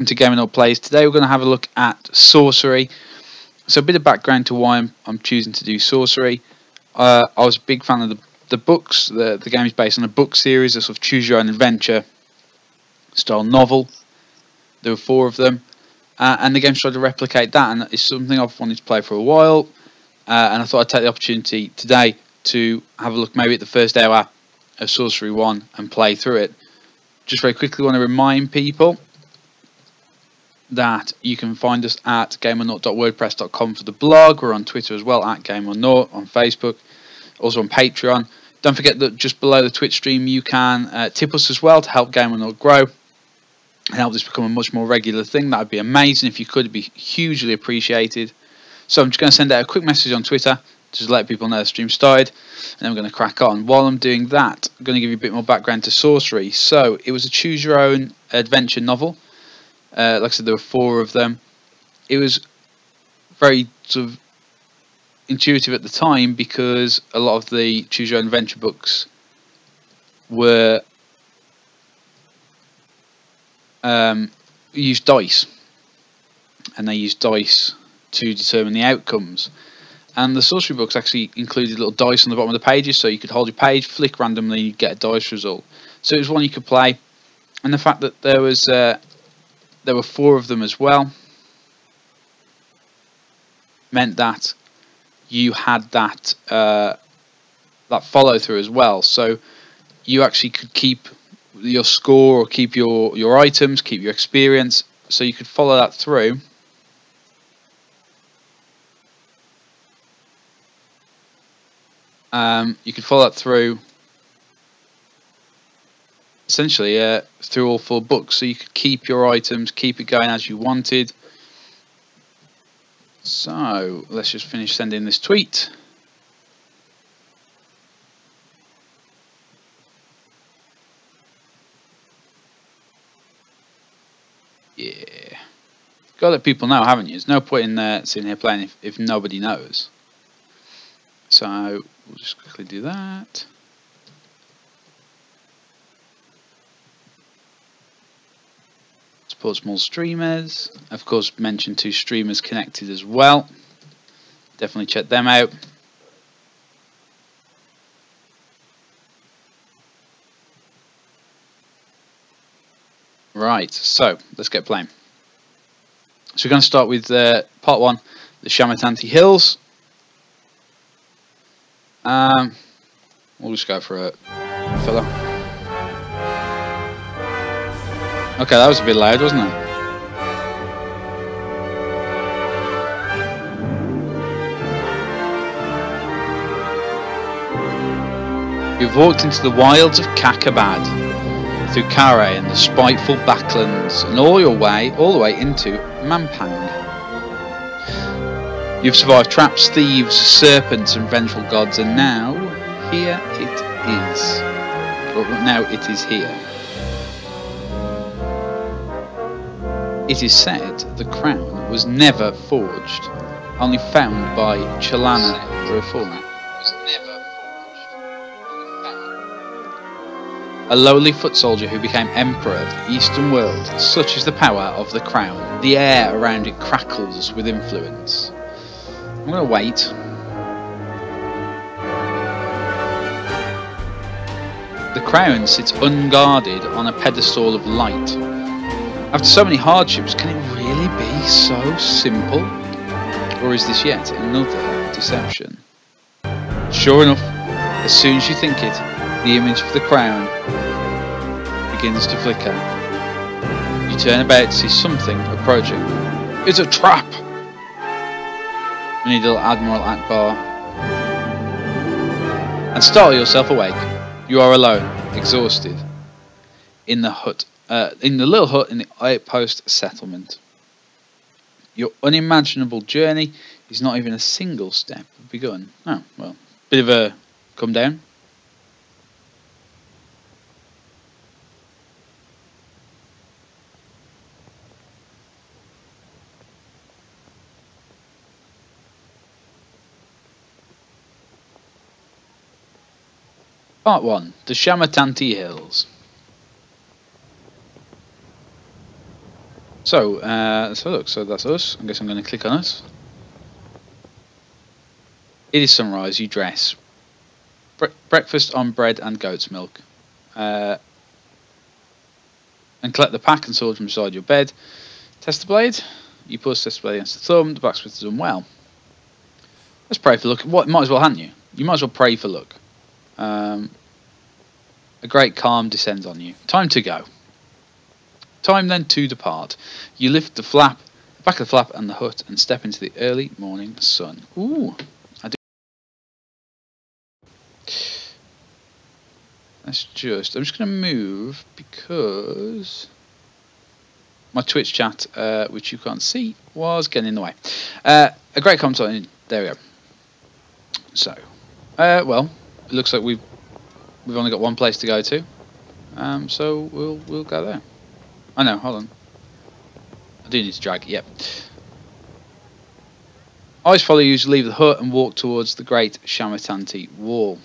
To GameOrNought Plays. Today we're going to have a look at Sorcery. So a bit of background to why I'm choosing to do Sorcery. I was a big fan of the books. The game is based on a book series, a sort of choose your own adventure style novel. There were 4 of them, and the game's tried to replicate that, and it's something I've wanted to play for a while. And I thought I'd take the opportunity today to have a look maybe at the first hour of Sorcery 1 and play through it. Just very quickly want to remind people that you can find us at GameOrNought.wordpress.com for the blog. We're on Twitter as well, at GameOrNought, on Facebook, also on Patreon. Don't forget that just below the Twitch stream you can tip us as well to help GameOrNought grow and help this become a much more regular thing. That would be amazing if you could. It'd be hugely appreciated. So I'm just going to send out a quick message on Twitter just to let people know the stream started, and then we're going to crack on. While I'm doing that, I'm going to give you a bit more background to Sorcery. So it was a choose your own adventure novel. Like I said, there were 4 of them. It was very sort of intuitive at the time because a lot of the choose your own adventure books were used dice, and they used dice to determine the outcomes. And the Sorcery books actually included little dice on the bottom of the pages, so you could hold your page, flick randomly, and you'd get a dice result. So it was one you could play, and the fact that there were 4 of them as well meant that you had that that follow through as well. So you actually could keep your score or keep your items, keep your experience. So you could follow that through. You could follow that through essentially through all 4 books, so you could keep your items, keep it going as you wanted. So let's just finish sending this tweet. Yeah, gotta let people know, haven't you? There's no point in sitting here playing if nobody knows. So we'll just quickly do that. Support small streamers. Of course, mention 2 streamers connected as well. Definitely check them out. Right, so let's get playing. So we're going to start with part 1, the Shamatanti Hills. We'll just go for a filler. Okay, that was a bit loud, wasn't it? You've walked into the wilds of Kakabad, through Kare and the spiteful backlands, and all the way into Mampang. You've survived traps, thieves, serpents, and vengeful gods, and now here it is. Or now it is here. It is said the crown was never forged, only found by Chalana the Reformer. A lowly foot soldier who became emperor of the eastern world. Such is the power of the crown. The air around it crackles with influence. I'm going to wait. The crown sits unguarded on a pedestal of light. After so many hardships, can it really be so simple? Or is this yet another deception? Sure enough, as soon as you think it, the image of the crown begins to flicker. You turn about to see something approaching. It's a trap! You need a little Admiral Akbar. And startle yourself awake. You are alone, exhausted, in the hut, in the little hut in the outpost settlement. Your unimaginable journey is not even a single step begun. Oh, well, bit of a come down. Part 1, the Shamatanti Hills. So, let's have a look. So that's us. I guess I'm going to click on us. It is sunrise. You dress. Breakfast on bread and goat's milk. And collect the pack and sword from beside your bed. Test the blade. You push test the blade against the thumb. The blacksmith has done well. Let's pray for luck. What? Might as well, hadn't you? You might as well pray for luck. A great calm descends on you. Time to go. Time then to depart. You lift the flap, the back of the flap and the hut, and step into the early morning sun. Ooh, I do. I'm just going to move because my Twitch chat, which you can't see, was getting in the way. A great comment. There we go. So, well, it looks like we've only got one place to go to. So we'll go there. Oh no, hold on. I do need to drag. Yep. Eyes follow you to leave the hut and walk towards the great Shamatanti wall.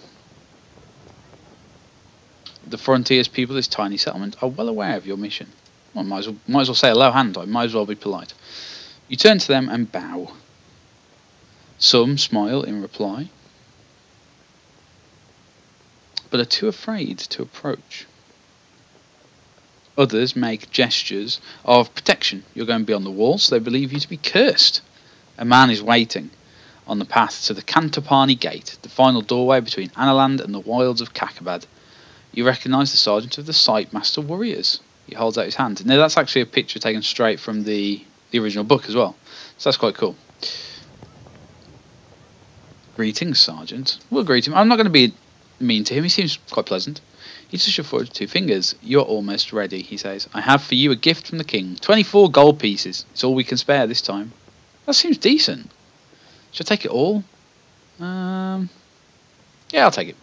The frontiers people of this tiny settlement are well aware of your mission. Well, might as well say hello, hadn't I? Might as well be polite. You turn to them and bow. Some smile in reply, but are too afraid to approach. Others make gestures of protection. You're going beyond the wall, so they believe you to be cursed. A man is waiting on the path to the Kantapani Gate, the final doorway between Analand and the wilds of Kakabad. You recognise the sergeant of the Sight Master Warriors. He holds out his hand. Now that's actually a picture taken straight from the original book as well, so that's quite cool. Greetings, Sergeant. We'll greet him. I'm not going to be mean to him. He seems quite pleasant. He touches you forward with 2 fingers. You're almost ready, he says. I have for you a gift from the king. 24 gold pieces. It's all we can spare this time. That seems decent. Should I take it all? Yeah, I'll take it.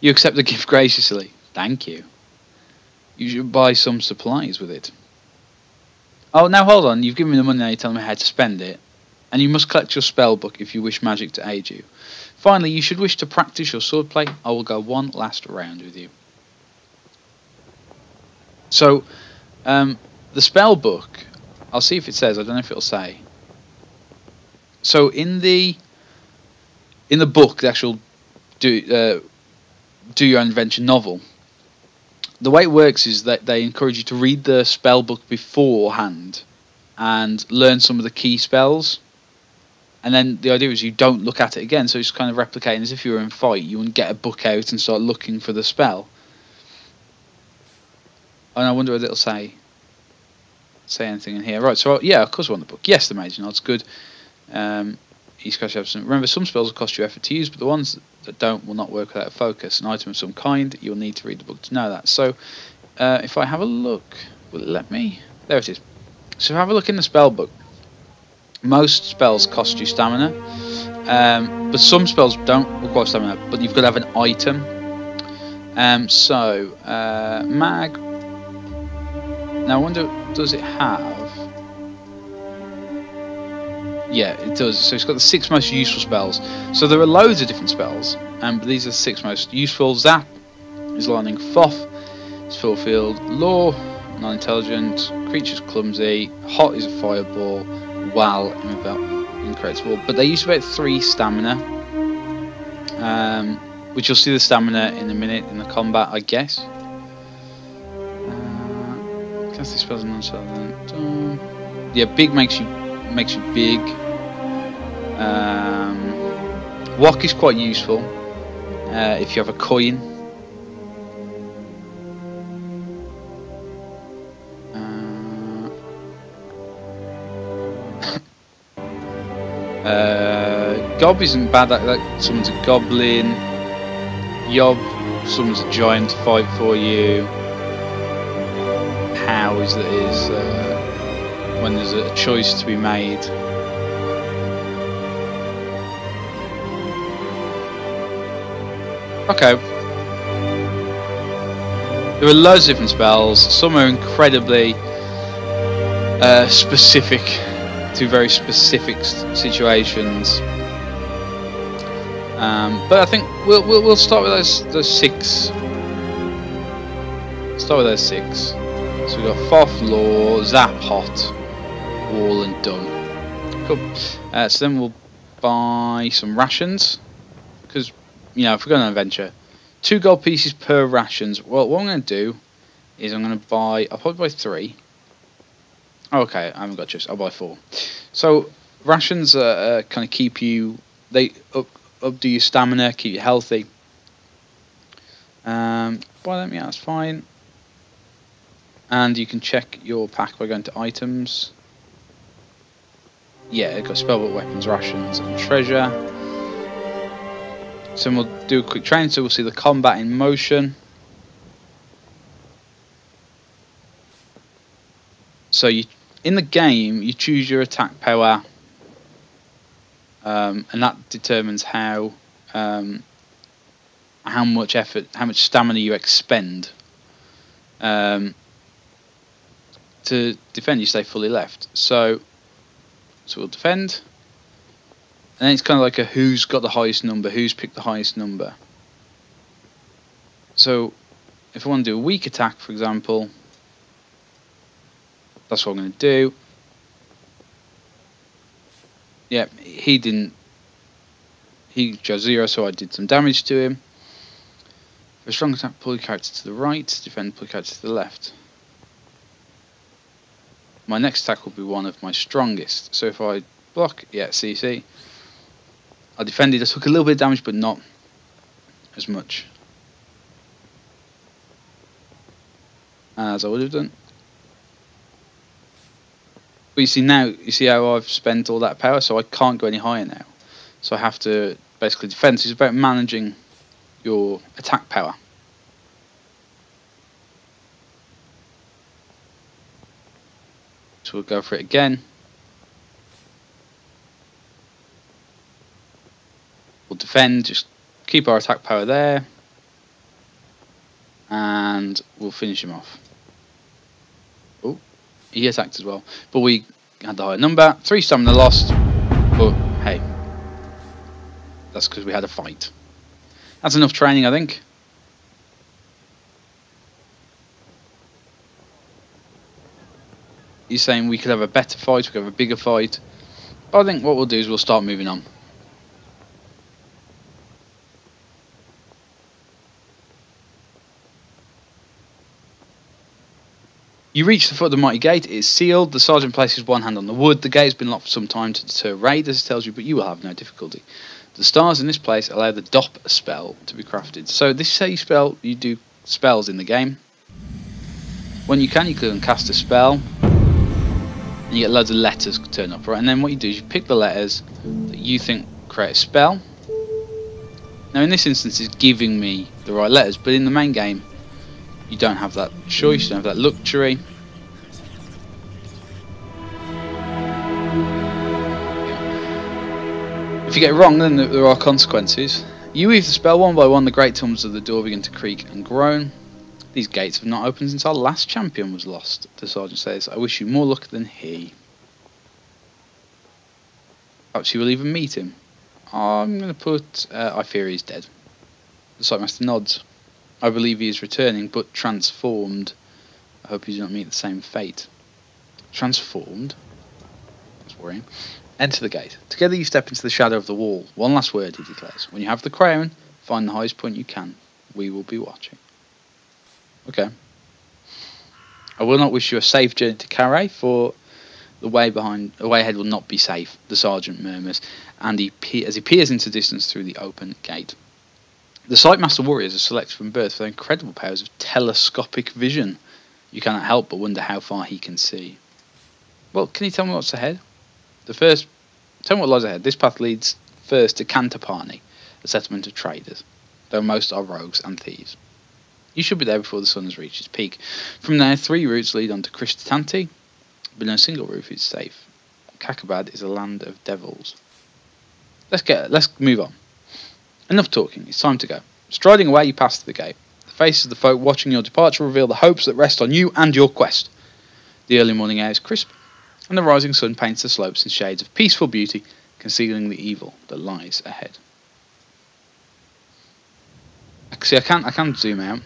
You accept the gift graciously. Thank you. You should buy some supplies with it. Oh, now hold on. You've given me the money, now you're telling me how to spend it. And you must collect your spell book if you wish magic to aid you. Finally, you should wish to practice your swordplay. I will go one last round with you. So, the spell book, I'll see if it says. I don't know if it'll say. So in the book, the actual do your own adventure novel, the way it works is that they encourage you to read the spell book beforehand and learn some of the key spells. And then the idea is you don't look at it again, so it's kind of replicating as if you were in a fight. You wouldn't get a book out and start looking for the spell. And I wonder whether it'll say anything in here. Right, so yeah, of course I want the book. Yes, the Mage Nod's good. Remember, some spells will cost you effort to use, but the ones that don't will not work without a focus. An item of some kind, you'll need to read the book to know that. So if I have a look, will it let me? There it is. So have a look in the spell book. Most spells cost you stamina, but some spells don't require stamina, but you've got to have an item. Mag. Now I wonder, does it have? Yeah, it does. So it's got the 6 most useful spells. So there are loads of different spells, but these are the 6 most useful. Zap is lightning. Foff is full field. Law, non-intelligent. Creature's clumsy. Hot is a fireball. Wow, incredible. But they use about 3 stamina, which you'll see the stamina in a minute in the combat, I guess. Cast these spells non-intelligent. Yeah, big makes you big. Walk is quite useful if you have a coin. Gob isn't bad. That summons a goblin. Yob summons a giant to fight for you. How is when there's a choice to be made. Okay. There are loads of different spells. Some are incredibly specific to very specific situations. But I think we'll start with those 6. Start with those 6. So we've got Foth, Law, Zap, Hot, Wall and Done. Cool. So then we'll buy some rations. Because, you know, if we're going on an adventure, 2 gold pieces per rations. Well, what I'm going to do is I'm going to buy... I'll probably buy 3. Oh, okay, I haven't got choice. I'll buy 4. So, rations kind of keep you... They updo your stamina, keep you healthy. Buy them, yeah, that's fine. And you can check your pack by going to items. Yeah, it's got spellbook, weapons, rations, and treasure. So we'll do a quick train, so we'll see the combat in motion. So you, in the game, you choose your attack power, and that determines how much effort, how much stamina you expend. To defend, you stay fully left. So we'll defend, and then it's kind of like a who's got the highest number, who's picked the highest number. So if I want to do a weak attack, for example, that's what I'm going to do. Yeah, he chose 0, so I did some damage to him. For a strong attack, pull your character to the right, defend, pull your character to the left. My next attack will be one of my strongest. So if I block, yeah, see, I defended, I took a little bit of damage, but not as much as I would have done. But you see now, you see how I've spent all that power, so I can't go any higher now. So I have to basically defend. So it's about managing your attack power. So we'll go for it again. We'll defend, just keep our attack power there. And we'll finish him off. Oh, he attacked as well. But we had the higher number. 3 stamina lost. But hey, that's because we had a fight. That's enough training, I think. He's saying we could have a better fight, we could have a bigger fight. But I think what we'll do is we'll start moving on. You reach the foot of the mighty gate. It is sealed. The sergeant places one hand on the wood. The gate has been locked for some time to deter raiders, tells you, but you will have no difficulty. The stars in this place allow the DOP spell to be crafted. So this is how you do spells in the game. When you can click on cast a spell, and you get loads of letters turn up, right? And then what you do is you pick the letters that you think create a spell. Now in this instance it's giving me the right letters, but in the main game you don't have that choice, you don't have that luxury. If you get it wrong, then there are consequences. You weave the spell one by one, the great tumbs of the door begin to creak and groan. These gates have not opened since our last champion was lost, the sergeant says. I wish you more luck than he. Perhaps you will even meet him. I'm going to put, I fear he's dead. The Sightmaster nods. I believe he is returning, but transformed. I hope you do not meet the same fate. Transformed? That's worrying. Enter the gate. Together you step into the shadow of the wall. One last word, he declares. When you have the crown, find the highest point you can. We will be watching. Okay. I will not wish you a safe journey to Carré, for the way ahead will not be safe, the sergeant murmurs, and as he peers into the distance through the open gate. The Sightmaster warriors are selected from birth for their incredible powers of telescopic vision. You cannot help but wonder how far he can see. Well, can you tell me what's ahead? Tell me what lies ahead. This path leads first to Cantapani, a settlement of traders, though most are rogues and thieves. You should be there before the sun has reached its peak. From there, 3 routes lead on to Kristatanti, but no single route is safe. Kakabad is a land of devils. Let's move on. Enough talking, it's time to go. Striding away, you pass the gate. The faces of the folk watching your departure reveal the hopes that rest on you and your quest. The early morning air is crisp, and the rising sun paints the slopes in shades of peaceful beauty, concealing the evil that lies ahead. See, I can't zoom out.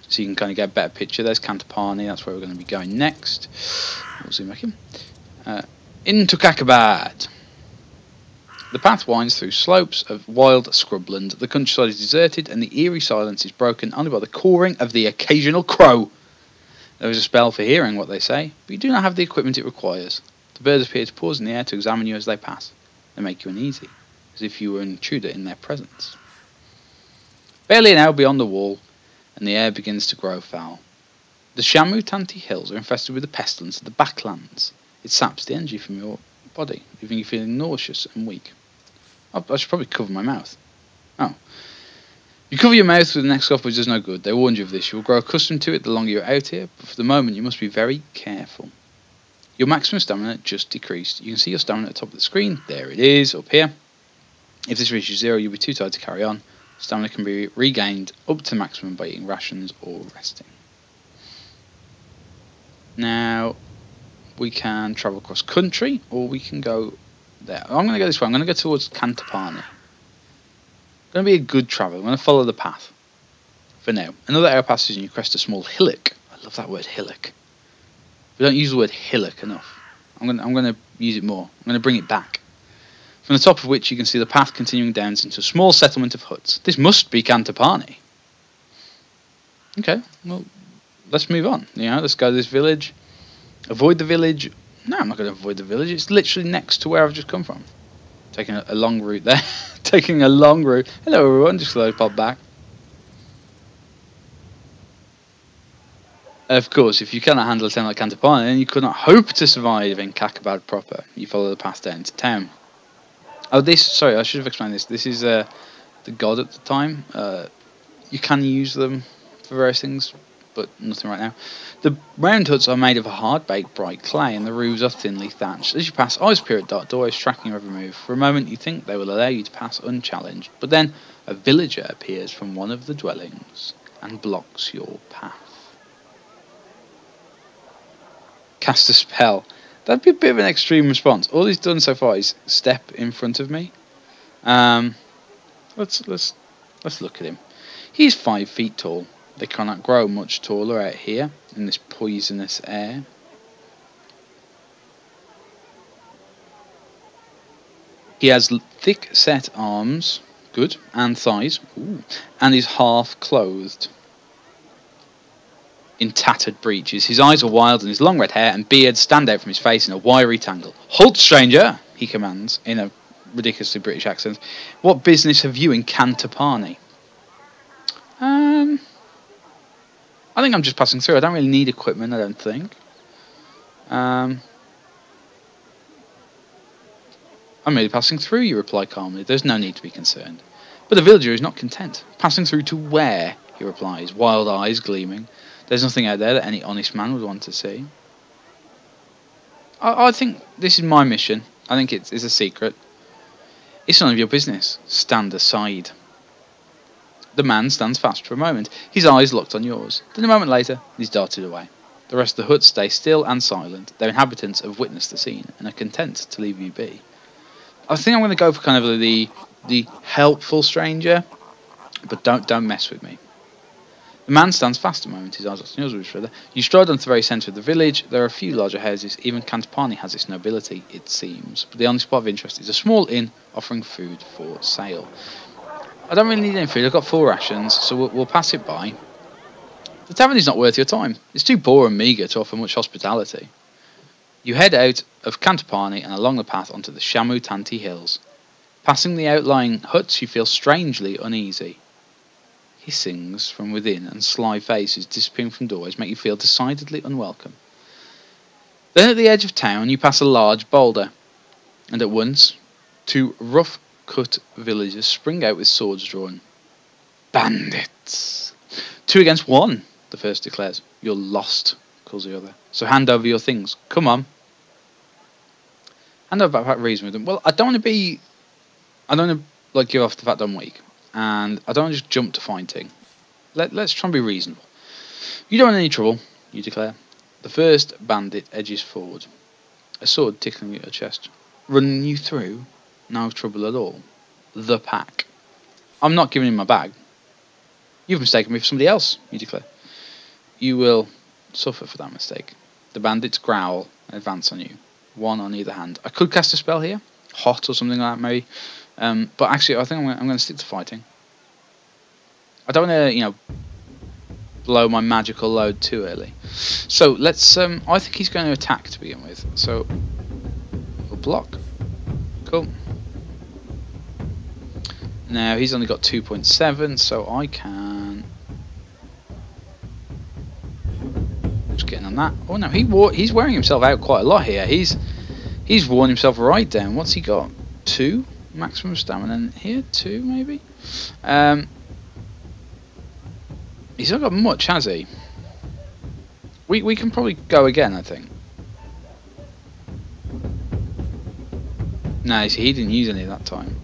so you can kind of get a better picture. There's Cantapani, that's where we're going to be going next. We'll zoom back in. Into Kakabad. The path winds through slopes of wild scrubland. The countryside is deserted, and the eerie silence is broken only by the cawing of the occasional crow. There is a spell for hearing what they say, but you do not have the equipment it requires. The birds appear to pause in the air to examine you as they pass. They make you uneasy, as if you were an intruder in their presence. Barely an hour beyond the wall, and the air begins to grow foul. The Shamu Tanti Hills are infested with the pestilence of the backlands. It saps the energy from your body, leaving you feeling nauseous and weak. I should probably cover my mouth. Oh. You cover your mouth with the next scarf, which does no good. They warned you of this. You will grow accustomed to it the longer you're out here, but for the moment you must be very careful. Your maximum stamina just decreased. You can see your stamina at the top of the screen. There it is, up here. If this reaches 0, you'll be too tired to carry on. Stamina can be regained up to maximum by eating rations or resting. Now, we can travel across country, or we can go there. I'm going to go this way. I'm going to go towards Cantapani. Going to be a good travel. I'm going to follow the path for now. Another area passes and you crest a small hillock. I love that word, hillock. We don't use the word hillock enough. I'm going to use it more. I'm going to bring it back. From the top of which you can see the path continuing down into a small settlement of huts. This must be Cantapani. Okay, well, let's move on. Let's go to this village. Avoid the village. No, I'm not going to avoid the village. It's literally next to where I've just come from. Taking a long route there. Taking a long route. Hello everyone, just slowly pop back. Of course, if you cannot handle a town like Cantapani, then you could not hope to survive in Kakabad proper. You follow the path down to town. Oh, sorry, I should have explained this. This is the god at the time. You can use them for various things, but nothing right now. The round huts are made of a hard-baked bright clay, and the roofs are thinly thatched. As you pass, eyes peer at dark doorways, tracking your every move. For a moment, you think they will allow you to pass unchallenged, but then a villager appears from one of the dwellings and blocks your path. Cast a spell. That'd be a bit of an extreme response. All he's done so far is step in front of me. Let's look at him. He's 5 feet tall. They cannot grow much taller out here in this poisonous air. He has thick set arms, good, and thighs, ooh, and is half clothed in tattered breeches. His eyes are wild, and his long red hair and beard stand out from his face in a wiry tangle. "Halt, stranger!" he commands in a ridiculously British accent. "What business have you in Cantapani?" I think I'm just passing through. I don't really need equipment, I don't think. I'm merely passing through, you reply calmly. There's no need to be concerned. But the villager is not content. "Passing through to where?" he replies, wild eyes gleaming. There's nothing out there that any honest man would want to see. I think this is my mission. I think it's a secret. "It's none of your business. Stand aside." The man stands fast for a moment, his eyes locked on yours. Then a moment later, he's darted away. The rest of the hut stay still and silent. Their inhabitants have witnessed the scene and are content to leave you be. I think I'm going to go for kind of the helpful stranger, but don't mess with me. The man stands fast a moment, his eyes locked on yours further. You stride onto the very centre of the village. There are a few larger houses. Even Cantapani has its nobility, it seems. But the only spot of interest is a small inn offering food for sale. I don't really need any food. I've got 4 rations, so we'll pass it by. The tavern is not worth your time. It's too poor and meagre to offer much hospitality. You head out of Cantapani and along the path onto the Shamu Tanti Hills. Passing the outlying huts, you feel strangely uneasy. Hissings from within and sly faces disappearing from doorways make you feel decidedly unwelcome. Then at the edge of town, you pass a large boulder, and at once 2 rough-cut villagers spring out with swords drawn. "Bandits! 2 against 1, the first declares. "You're lost," calls the other. "So hand over your things. Come on." Hand over backpack, reason with them. Well, I don't want to give off the fact I'm weak, and I don't want to just jump to fighting. Let's try and be reasonable. "You don't want any trouble," you declare. The first bandit edges forward, a sword tickling at your chest. "Running you through? No trouble at all. The pack." "I'm not giving him my bag." "You've mistaken me for somebody else," you declare. you will suffer for that mistake. The bandits growl and advance on you, one on either hand. I could cast a spell here, hot or something like that maybe, but actually I think I'm going to stick to fighting. I don't want to, you know, blow my magical load too early. So let's. I think he's going to attack to begin with. So we'll block. Cool. Now he's only got 2.7, so I can. Just getting on that. Oh no, he's wearing himself out quite a lot here. He's worn himself right down. What's he got? 2 maximum stamina here. 2 maybe. He's not got much, has he? We can probably go again, I think. No, he didn't use any that time.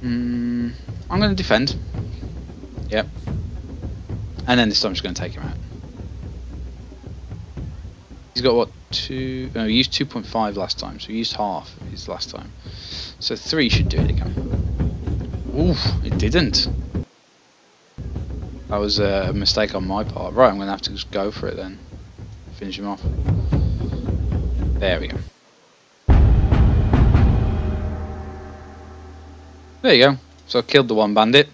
I'm going to defend. Yep. And then this time I'm just going to take him out. He's got what? 2... No, he used 2.5 last time, so he used half of his last time. So 3 should do it again. Oof, it didn't. That was a mistake on my part. Right, I'm going to have to just go for it then. Finish him off. There we go. There you go. So I killed the one bandit.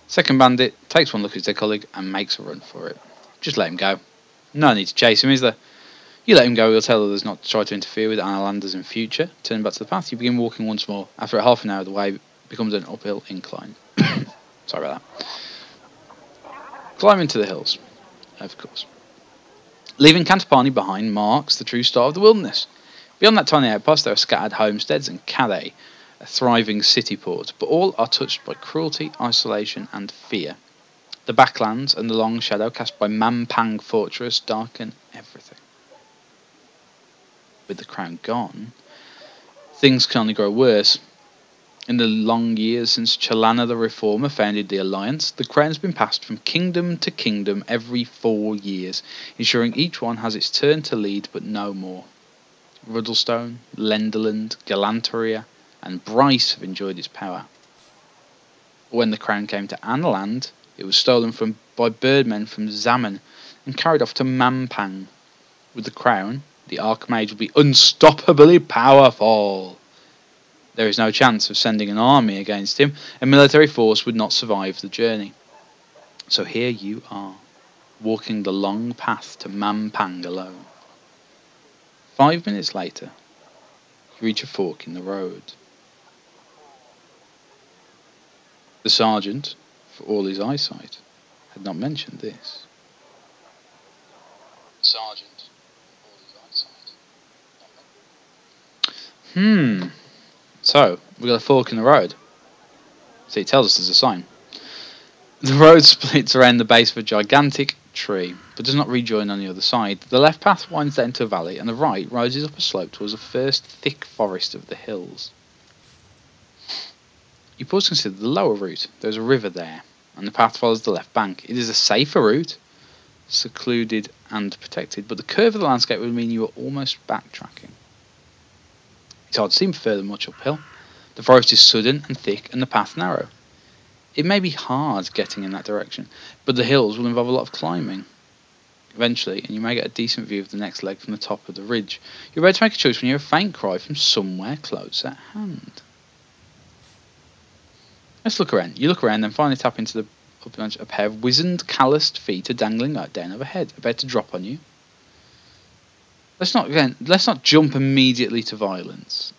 Second bandit takes one look at their colleague and makes a run for it. Just let him go. No need to chase him, is there? You let him go, he'll tell others not to try to interfere with Analanders in future. Turn back to the path, you begin walking once more. After half an hour, the way becomes an uphill incline. Sorry about that. Climb into the hills, of course. Leaving Cantapani behind marks the true start of the wilderness. Beyond that tiny outpost, there are scattered homesteads and Calais, a thriving city port, but all are touched by cruelty, isolation, and fear. The backlands and the long shadow cast by Mampang Fortress darken everything. With the crown gone, things can only grow worse. In the long years since Chalana the Reformer founded the Alliance, the crown has been passed from kingdom to kingdom every 4 years, ensuring each one has its turn to lead, but no more. Ruddlestone, Lenderland, Galanteria, and Bryce have enjoyed its power. When the crown came to Analand, it was stolen by birdmen from Zaman and carried off to Mampang. With the crown, the Archmage will be unstoppably powerful. There is no chance of sending an army against him. A military force would not survive the journey. So here you are, walking the long path to Mampang alone. 5 minutes later, you reach a fork in the road. The sergeant, for all his eyesight, had not mentioned this. Sergeant, for all his eyesight. So, we've got a fork in the road. See, it tells us there's a sign. The road splits around the base of a gigantic tree, but does not rejoin on the other side. The left path winds down to a valley, and the right rises up a slope towards the first thick forest of the hills. You pause to consider the lower route. There's a river there, and the path follows the left bank. It is a safer route, secluded and protected, but the curve of the landscape would mean you are almost backtracking. It's hard to see further much uphill. The forest is sudden and thick, and the path narrow. It may be hard getting in that direction, but the hills will involve a lot of climbing. Eventually, and you may get a decent view of the next leg from the top of the ridge. You're ready to make a choice when you hear a faint cry from somewhere close at hand. Let's look around. You look around, then finally tap into the uplands. A pair of wizened, calloused feet are dangling right down overhead, about to drop on you. Let's not jump immediately to violence.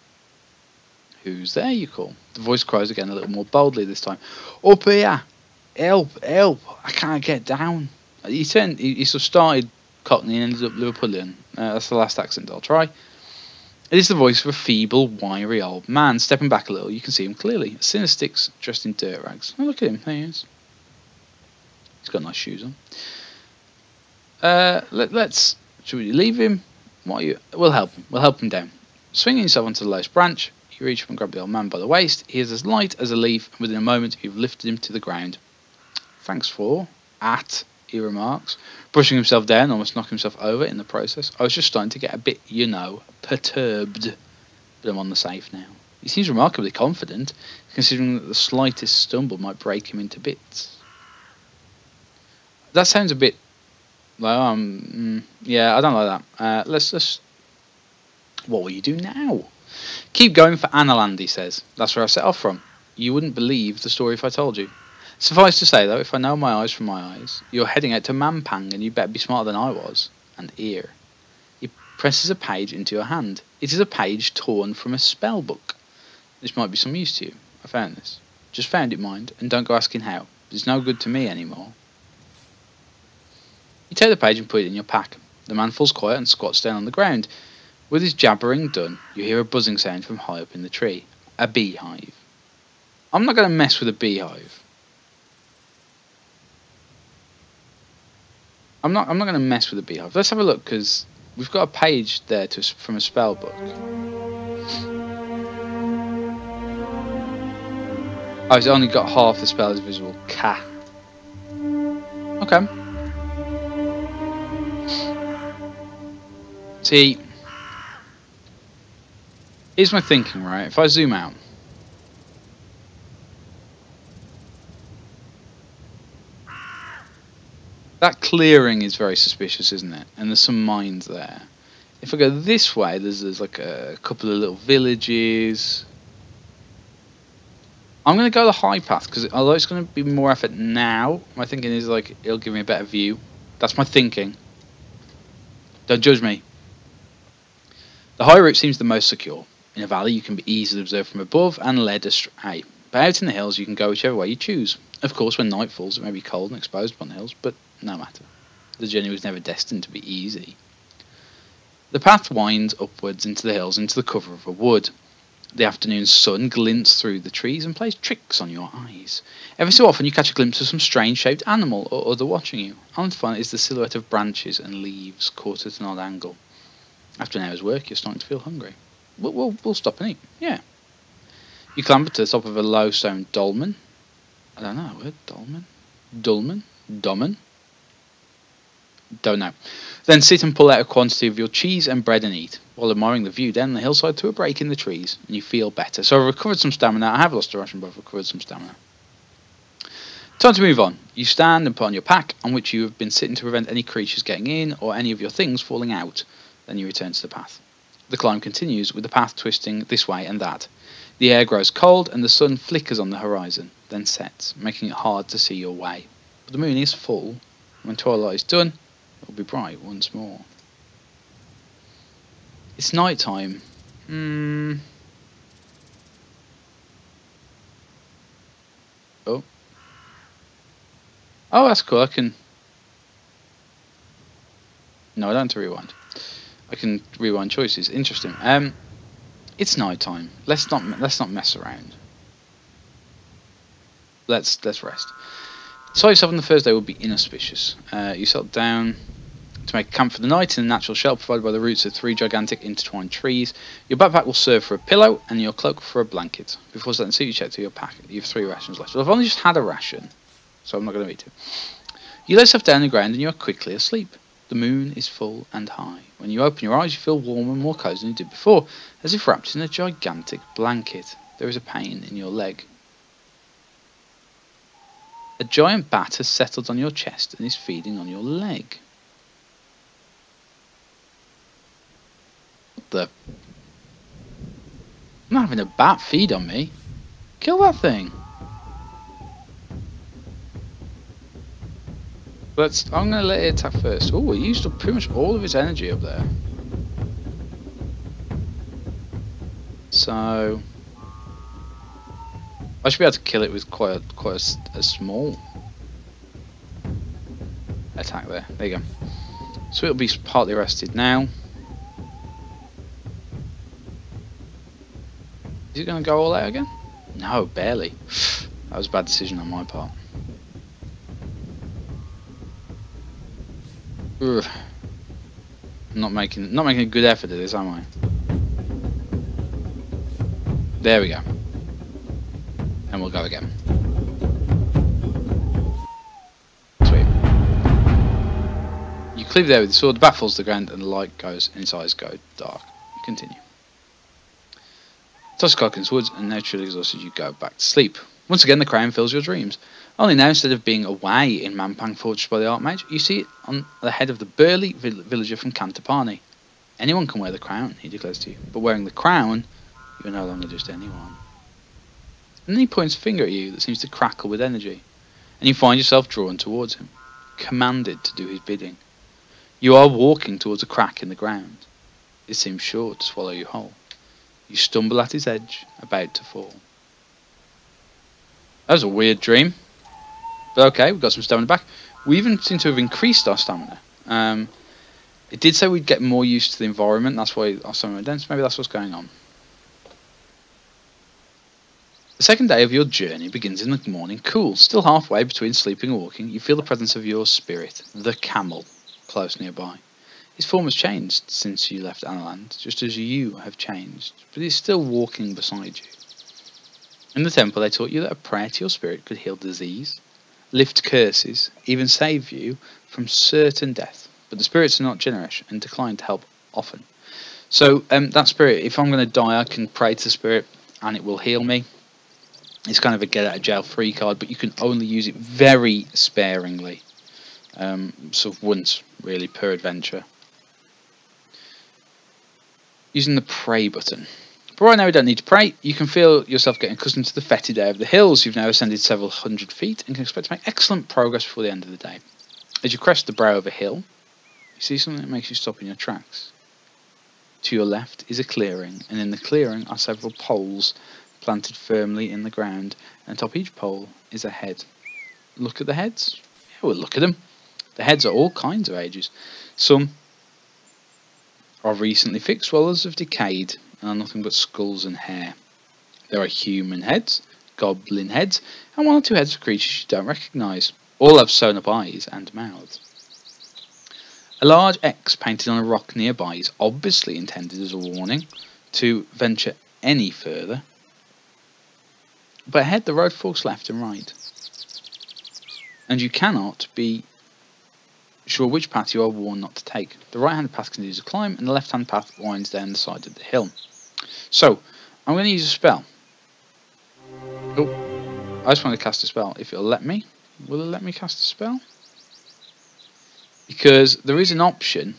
Who's there, you call? The voice cries again a little more boldly this time. Up here! Help! Help! I can't get down. He sort of started Cockney and ended up Liverpudlian. That's the last accent I'll try. It is the voice of a feeble, wiry old man. Stepping back a little, you can see him clearly. A sinner sticks dressed in dirt rags. Oh, look at him. There he is. He's got nice shoes on. Should we leave him? We'll help him. We'll help him down. Swinging yourself onto the lowest branch, you reach up and grab the old man by the waist. He is as light as a leaf, and within a moment you've lifted him to the ground. Thanks he remarks, brushing himself down, almost knocking himself over in the process. I was just starting to get a bit, perturbed, but I'm on the safe now. He seems remarkably confident, considering that the slightest stumble might break him into bits. That sounds a bit Like, yeah, I don't like that. Let's. What will you do now? Keep going for Analand, he says. That's where I set off from. You wouldn't believe the story if I told you. Suffice to say, though, if I know my eyes from my eyes, you're heading out to Mampang, and you better be smarter than I was. And ear. He presses a page into your hand. It is a page torn from a spell book. This might be some use to you. I found this. Just found it, mind, and don't go asking how. It's no good to me anymore. You take the page and put it in your pack. The man falls quiet and squats down on the ground. With his jabbering done, you hear a buzzing sound from high up in the tree. A beehive. I'm not going to mess with a beehive. I'm not going to mess with a beehive. Let's have a look, because we've got a page there from a spell book. Oh, it's only got half the spell is visible. Ka. Okay. See, here's my thinking, right? If I zoom out, that clearing is very suspicious, isn't it? And there's some mines there. If I go this way, there's like a couple of little villages. I'm going to go the high path, because although it's going to be more effort now, my thinking is like it'll give me a better view. That's my thinking. Don't judge me. The high route seems the most secure. In a valley you can be easily observed from above and led astray. But out in the hills you can go whichever way you choose. Of course, when night falls it may be cold and exposed upon the hills, but no matter. The journey was never destined to be easy. The path winds upwards into the hills into the cover of a wood. The afternoon sun glints through the trees and plays tricks on your eyes. Every so often you catch a glimpse of some strange shaped animal or other watching you. Only to find it is the silhouette of branches and leaves caught at an odd angle. After an hour's work you're starting to feel hungry. We'll stop and eat. Yeah. You clamber to the top of a low stone dolmen. I don't know the word. Dolmen? Dulman? Domen? Don't know. Then sit and pull out a quantity of your cheese and bread and eat, while admiring the view down the hillside to a break in the trees, and you feel better. So I've recovered some stamina. I have lost a ration, but I've recovered some stamina. Time to move on. You stand and put on your pack, on which you have been sitting to prevent any creatures getting in or any of your things falling out. Then you return to the path. The climb continues, with the path twisting this way and that. The air grows cold and the sun flickers on the horizon, then sets, making it hard to see your way. But the moon is full. When twilight is done, it will be bright once more. It's night time. Oh. Oh, that's cool. I can... No, I don't have to rewind. I can rewind choices. Interesting. It's night time. Let's not mess around. Let's rest. Site yourself on the first day will be inauspicious. You settle down to make a camp for the night in a natural shelter provided by the roots of 3 gigantic intertwined trees. Your backpack will serve for a pillow and your cloak for a blanket. Before setting sail, you check through your pack. You have 3 rations left. Well, I've only just had a ration, so I'm not going to eat it. You lay yourself down on the ground and you are quickly asleep. The moon is full and high. When you open your eyes, you feel warmer and more cozy than you did before, as if wrapped in a gigantic blanket. There is a pain in your leg. A giant bat has settled on your chest and is feeding on your leg. What the? I'm not having a bat feed on me. Kill that thing. I'm going to let it attack first. Oh, it used up pretty much all of its energy up there. So I should be able to kill it with quite a small attack there. There you go. So it'll be partly rested now. Is it going to go all out again? No, barely. That was a bad decision on my part. Ugh. I'm not making a good effort at this, am I? There we go. And we'll go again. Sweet. You cleave there with the sword, the bat falls to the ground, and the light goes and its eyes go dark. Continue. Toss the clock in the woods, and naturally exhausted, you go back to sleep. Once again, the crown fills your dreams. Only now, instead of being away in Mampang forged by the Archmage, you see it on the head of the burly villager from Cantapani. Anyone can wear the crown, he declares to you, but wearing the crown, you are no longer just anyone. And then he points a finger at you that seems to crackle with energy, and you find yourself drawn towards him, commanded to do his bidding. You are walking towards a crack in the ground. It seems sure to swallow you whole. You stumble at its edge, about to fall. That was a weird dream. But okay, we've got some stamina back. We even seem to have increased our stamina. It did say we'd get more used to the environment. That's why our stamina went down. So maybe that's what's going on. The second day of your journey begins in the morning cool. Still halfway between sleeping and walking, you feel the presence of your spirit, the camel, close nearby. His form has changed since you left Analand, just as you have changed, but he's still walking beside you. In the temple, they taught you that a prayer to your spirit could heal disease, lift curses, even save you from certain death. But the spirits are not generous and decline to help often. So that spirit, if I'm going to die, I can pray to the spirit and it will heal me. It's kind of a get out of jail free card, but you can only use it very sparingly. Sort of once, really, per adventure. Using the pray button. But right now we don't need to pray. You can feel yourself getting accustomed to the fetid air of the hills. You've now ascended several hundred feet and can expect to make excellent progress before the end of the day. As you crest the brow of a hill, you see something that makes you stop in your tracks. To your left is a clearing, and in the clearing are several poles planted firmly in the ground, and atop each pole is a head. Look at the heads? Yeah, we'll look at them. The heads are all kinds of ages. Some are recently fixed, while others have decayed and are nothing but skulls and hair. There are human heads, goblin heads, and one or two heads of creatures you don't recognise. All have sewn up eyes and mouths. A large X painted on a rock nearby is obviously intended as a warning to venture any further. But ahead the road forks left and right, and you cannot be sure which path you are warned not to take. The right hand path continues to climb, and the left hand path winds down the side of the hill. So, I'm going to use a spell. Oh, I just want to cast a spell. If it'll let me. Will it let me cast a spell? Because there is an option.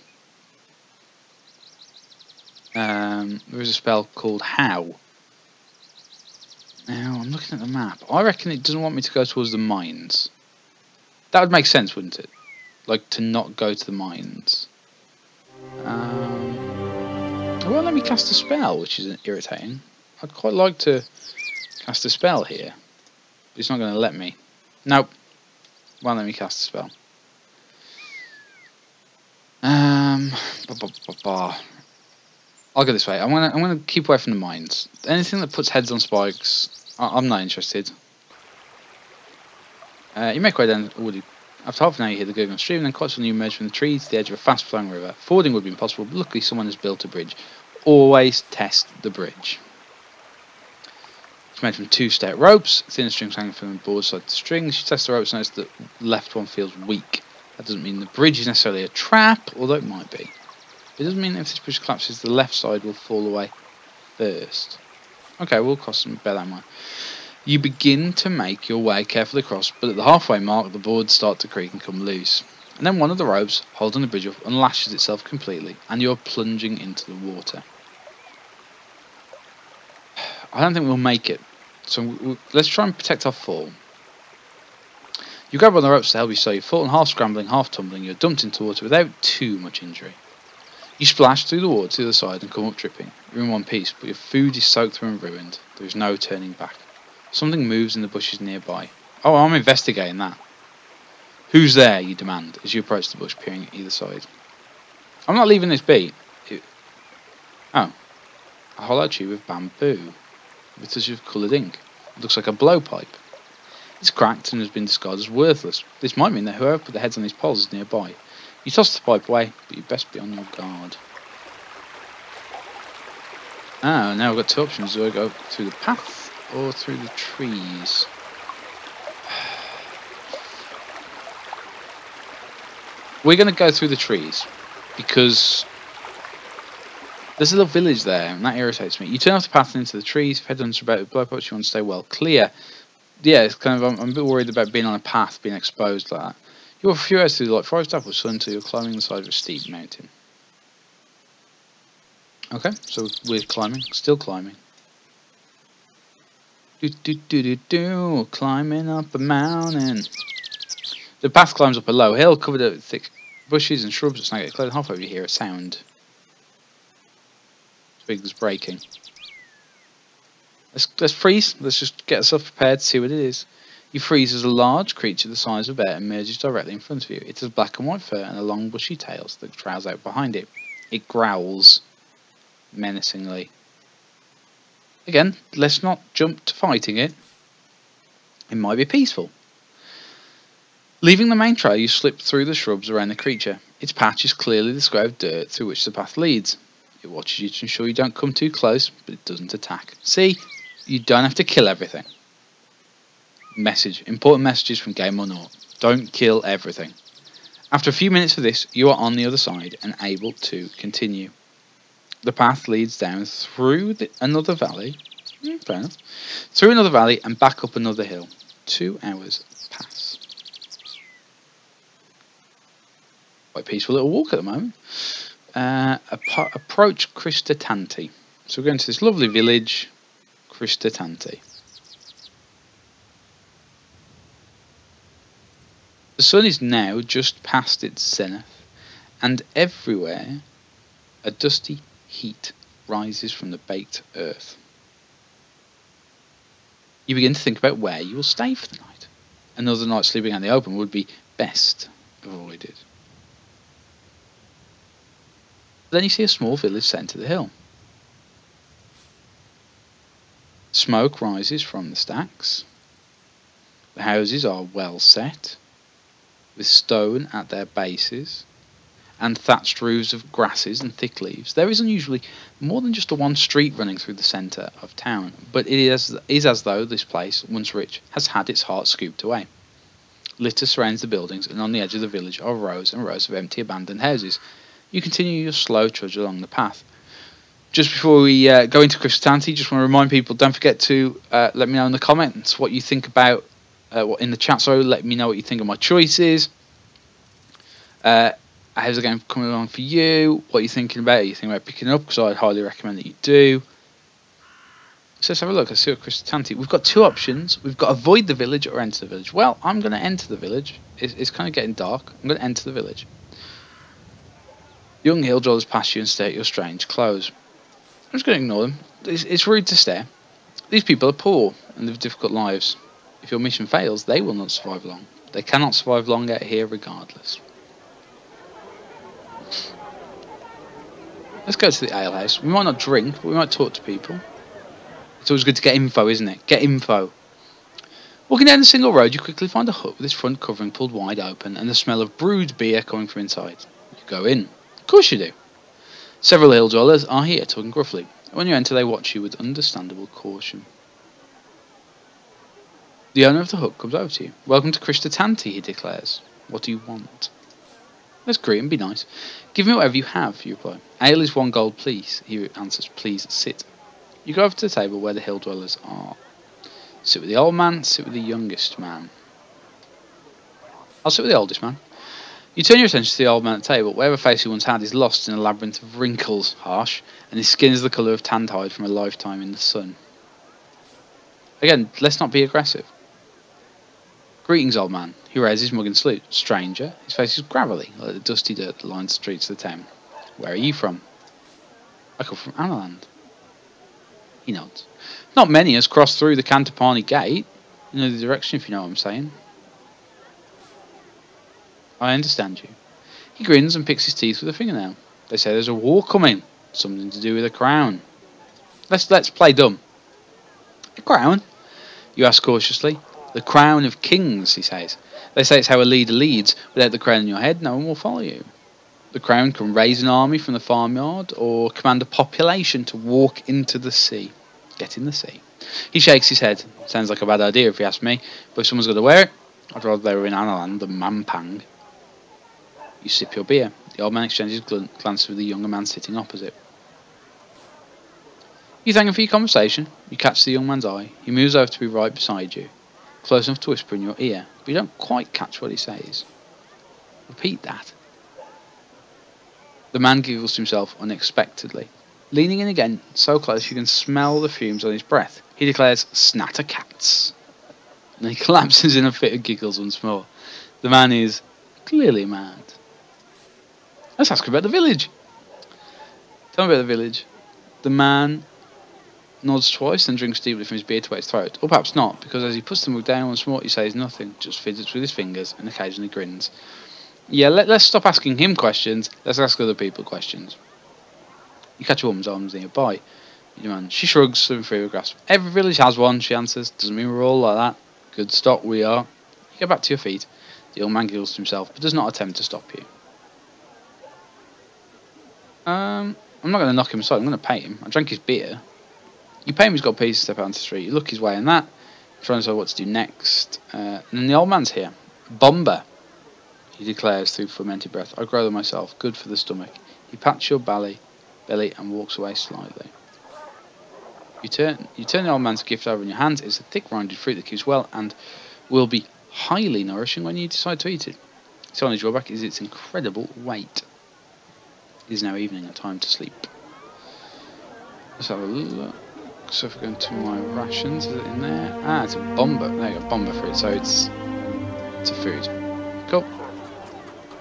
There is a spell called How. Now, I'm looking at the map. I reckon it doesn't want me to go towards the mines. That would make sense, wouldn't it? Like, to not go to the mines. It won't let me cast a spell, which is irritating. I'd quite like to cast a spell here. But it's not going to let me. Nope. Won't let me cast a spell. I'll go this way. I'm gonna keep away from the mines. Anything that puts heads on spikes, I'm not interested. You make way down already. After half an hour you hear the gurgling stream, and then quite suddenly you emerge from the trees to the edge of a fast-flowing river. Fording would be impossible, but luckily someone has built a bridge. Always test the bridge. It's made from two stout ropes, thin strings hanging from the board side of the strings. You test the ropes and notice that the left one feels weak. That doesn't mean the bridge is necessarily a trap, although it might be. It doesn't mean that if this bridge collapses, the left side will fall away first. Okay, we'll bear that in mind. You begin to make your way carefully across, but at the halfway mark, the boards start to creak and come loose. And then one of the ropes, holding the bridge up, unlashes itself completely, and you're plunging into the water. I don't think we'll make it, so let's try and protect our fall. You grab on the ropes to help you, so you fall, and half scrambling, half tumbling, you're dumped into water without too much injury. You splash through the water to the other side and come up dripping. You're in one piece, but your food is soaked through and ruined. There is no turning back. Something moves in the bushes nearby. Oh, I'm investigating that. Who's there, you demand, as you approach the bush, peering at either side. I'm not leaving this be. Oh. A hollow tube of bamboo, with a touch of coloured ink. It looks like a blowpipe. It's cracked and has been discarded as worthless. This might mean that whoever put the heads on these poles is nearby. You toss the pipe away, but you best be on your guard. Ah, now I've got two options. Do I go through the path or through the trees? We're going to go through the trees, because there's a little village there, and that irritates me. You turn off the path into the trees, head on about the blowpipes, you want to stay well clear. yeah, it's kind of. I'm a bit worried about being on a path, being exposed like that. You walk a few hours through the light forest apple sun until you're climbing the side of a steep mountain. Okay, so we're climbing, still climbing. Climbing up a mountain. The path climbs up a low hill covered with thick bushes and shrubs that snag it close. Halfway you hear a sound. As big as breaking. Let's freeze. Let's just get ourselves prepared to see what it is. You freeze as a large creature the size of a bear emerges directly in front of you. It has black and white fur and a long bushy tail that trails out behind it. It growls menacingly. Again, let's not jump to fighting it. It might be peaceful. Leaving the main trail, you slip through the shrubs around the creature. Its patch is clearly the square of dirt through which the path leads. It watches you to ensure you don't come too close, but it doesn't attack. See, you don't have to kill everything. Message. Important messages from GameOrNought. Don't kill everything. After a few minutes of this, you are on the other side and able to continue. The path leads down through another valley. Fair enough. Through another valley and back up another hill. 2 hours pass. Quite peaceful little walk at the moment. Approach Cristatanti. So we're going to this lovely village, Cristatanti. The sun is now just past its zenith, and everywhere a dusty heat rises from the baked earth. You begin to think about where you will stay for the night. Another night sleeping out in the open would be best avoided. Then you see a small village centre of the hill. Smoke rises from the stacks. The houses are well set, with stone at their bases, and thatched roofs of grasses and thick leaves. There is unusually more than just a one street running through the centre of town, but it is as though this place, once rich, has had its heart scooped away. Litter surrounds the buildings, and on the edge of the village are rows and rows of empty abandoned houses. You continue your slow trudge along the path. Just before we go into Cristatanti, just want to remind people, don't forget to let me know in the comments what you think about in the chat. So let me know what you think of my choices. How's the game coming along for you? What are you thinking about? Are you thinking about picking it up? Because I'd highly recommend that you do. So let's have a look. Let's see what Cristatanti. We've got two options. We've got avoid the village or enter the village. Well, I'm going to enter the village. It's kind of getting dark. I'm going to enter the village. Young hill dwellers pass you and stare at your strange clothes. I'm just going to ignore them. It's rude to stare. These people are poor and live difficult lives. If your mission fails, they will not survive long. They cannot survive long out here regardless. Let's go to the alehouse. We might not drink, but we might talk to people. It's always good to get info, isn't it? Get info. Walking down the single road, you quickly find a hut with its front covering pulled wide open and the smell of brewed beer coming from inside. You go in. Of course you do. Several hill dwellers are here, talking gruffly. When you enter, they watch you with understandable caution. The owner of the hut comes over to you. Welcome to Cristatanti, he declares. What do you want? Let's greet and be nice. Give me whatever you have, you reply. Ale is 1 gold, please. He answers, please sit. You go over to the table where the hill dwellers are. Sit with the old man, sit with the youngest man. I'll sit with the oldest man. You turn your attention to the old man at the table. Whatever face he once had is lost in a labyrinth of wrinkles, harsh, and his skin is the colour of tanned hide from a lifetime in the sun. Again, let's not be aggressive. Greetings, old man. He raises his mug and salute. Stranger. His face is gravelly, like the dusty dirt that lines the streets of the town. Where are you from? I come from Analand. He nods. Not many has crossed through the Cantapani gate. You know the direction, if you know what I'm saying. I understand you. He grins and picks his teeth with a fingernail. They say there's a war coming. Something to do with a crown. Let's play dumb. A crown? You ask cautiously. The crown of kings, he says. They say it's how a leader leads. Without the crown in your head, no one will follow you. The crown can raise an army from the farmyard or command a population to walk into the sea. Get in the sea. He shakes his head. Sounds like a bad idea if you ask me, but if someone's got to wear it, I'd rather they were in Analand than Mampang. You sip your beer. The old man exchanges glances with the younger man sitting opposite. You thank him for your conversation. You catch the young man's eye. He moves over to be right beside you. close enough to whisper in your ear, but you don't quite catch what he says. Repeat that. The man giggles to himself unexpectedly, leaning in again so close you can smell the fumes on his breath. He declares, "Snatter cats." And he collapses in a fit of giggles once more. The man is clearly mad. Let's ask about the village. Tell me about the village. The man nods twice and drinks deeply from his beer to wet his throat. Or perhaps not, because as he puts the mug down once more he says nothing, just fidgets with his fingers and occasionally grins. Yeah, let's stop asking him questions, let's ask other people questions. You catch a woman's arms nearby. You demand. She shrugs, slipping through her grasp. Every village has one, she answers. Doesn't mean we're all like that. Good stock we are. You get back to your feet. The old man giggles to himself, but does not attempt to stop you. I'm not going to knock him aside, I'm going to pay him. I drank his beer. You pay him, he's got a piece to step out onto the street. You look his way in that, trying to decide what to do next. And then the old man's here. Bomber, he declares through fermented breath. I grow them myself, good for the stomach. He pats your belly and walks away slightly. You turn the old man's gift over in your hands. It's a thick rounded fruit that keeps well and will be highly nourishing when you decide to eat it. Its only drawback is its incredible weight. It is now evening and time to sleep. Let's have a look. So if we go into my rations, is it in there? Ah, it's a bomber. There you go, bomber fruit. So it's a food. Cool.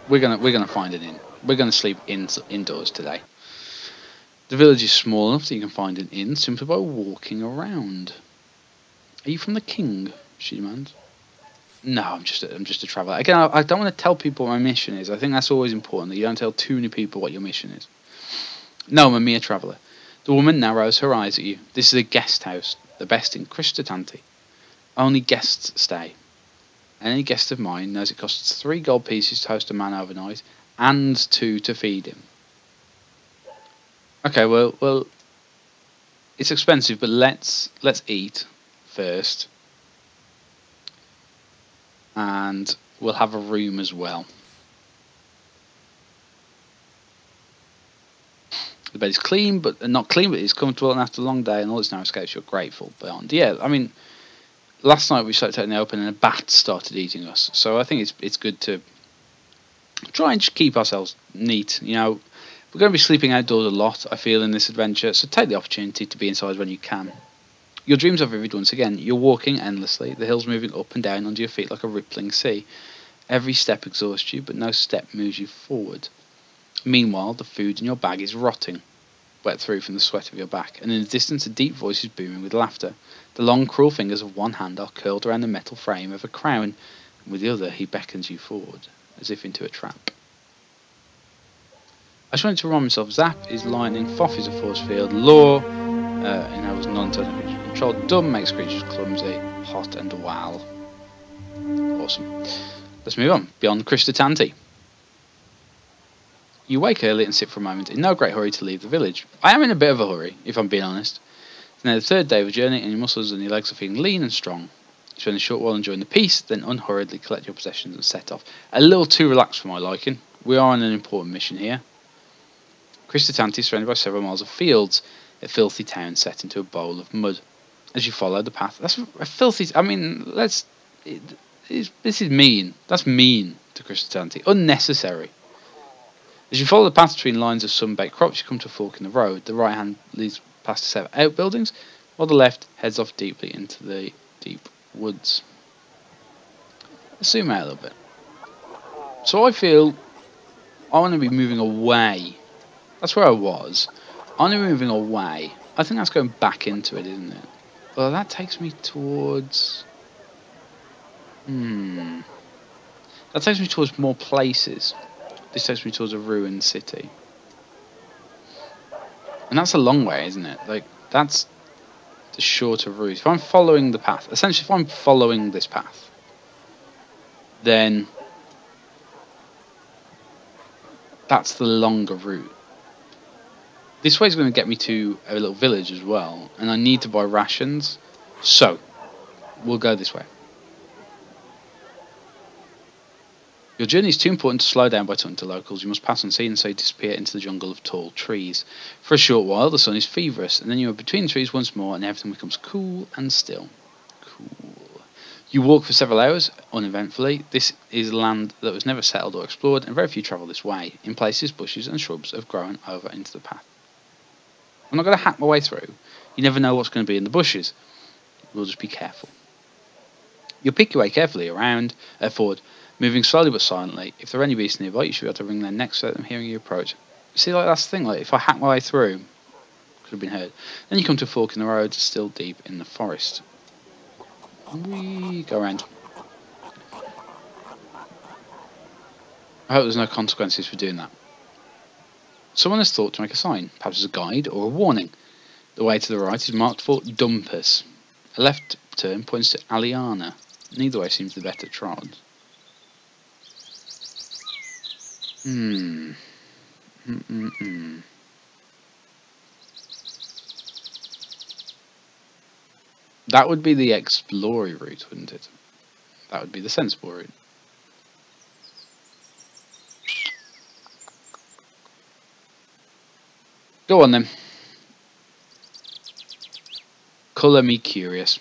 We're gonna find an inn. We're gonna sleep indoors today. The village is small enough that you can find an inn simply by walking around. Are you from the king? She demands. No, I'm just a traveller. Again, I don't want to tell people what my mission is. I think that's always important, that you don't tell too many people what your mission is. No, I'm a mere traveller. The woman narrows her eyes at you. This is a guest house, the best in Kristatanti. Only guests stay. Any guest of mine knows it costs 3 gold pieces to host a man overnight, and 2 to feed him. Okay, well, it's expensive, but let's eat first. And we'll have a room as well. The bed is clean, but not clean, but it's comfortable, and after a long day and all its narrow escapes, you're grateful beyond. Yeah, I mean, last night we slept out in the open and a bat started eating us, so I think it's good to try and just keep ourselves neat. You know, we're going to be sleeping outdoors a lot, I feel, in this adventure, so take the opportunity to be inside when you can. Your dreams are vivid once again. You're walking endlessly, the hills moving up and down under your feet like a rippling sea. Every step exhausts you, but no step moves you forward. Meanwhile, the food in your bag is rotting, wet through from the sweat of your back, and in the distance a deep voice is booming with laughter. The long, cruel fingers of one hand are curled around the metal frame of a crown, and with the other he beckons you forward, as if into a trap. I just wanted to remind myself, Zap is lightning, Foff is a force field, Law enables non-intelligent creatures control, Dumb makes creatures clumsy, Hot and Wow. Awesome. Let's move on. Beyond Kristatanti. You wake early and sit for a moment, in no great hurry to leave the village. I am in a bit of a hurry, if I'm being honest. It's now the 3rd day of the journey, and your muscles and your legs are feeling lean and strong. You spend a short while enjoying the peace, then unhurriedly collect your possessions and set off. A little too relaxed for my liking. We are on an important mission here. Kristatanti is surrounded by several miles of fields, a filthy town set into a bowl of mud. As you follow the path, that's a filthy. I mean, this is mean. That's mean to Kristatanti. Unnecessary. As you follow the path between lines of sun-baked crops, you come to a fork in the road. The right hand leads past a set of outbuildings, while the left heads off deeply into the deep woods. Let's zoom out a little bit. So I feel I want to be moving away. That's where I was. I want to be moving away. I think that's going back into it, isn't it? Well, that takes me towards... That takes me towards more places. This takes me towards a ruined city. And that's a long way, isn't it? Like, that's the shorter route. If I'm following the path, essentially if I'm following this path, then that's the longer route. This way is going to get me to a little village as well, and I need to buy rations, so we'll go this way. Your journey is too important to slow down by talking to locals. You must pass unseen, so you disappear into the jungle of tall trees. For a short while, the sun is feverish, and then you are between the trees once more, and everything becomes cool and still. Cool. You walk for several hours uneventfully. This is land that was never settled or explored, and very few travel this way. In places, bushes and shrubs have grown over into the path. I'm not going to hack my way through. You never know what's going to be in the bushes. We'll just be careful. You'll pick your way carefully forward, moving slowly but silently. If there are any beasts nearby, you should be able to wring their necks without them hearing you approach. See, like, that's the thing. Like, if I hack my way through, could have been heard. Then you come to a fork in the road, still deep in the forest. We go around. I hope there's no consequences for doing that. Someone has thought to make a sign, perhaps as a guide or a warning. The way to the right is marked for Dumpers. A left turn points to Aliana. Neither way seems the better trod. That would be the exploring route, wouldn't it? That would be the sensible route. Go on then. Colour me curious.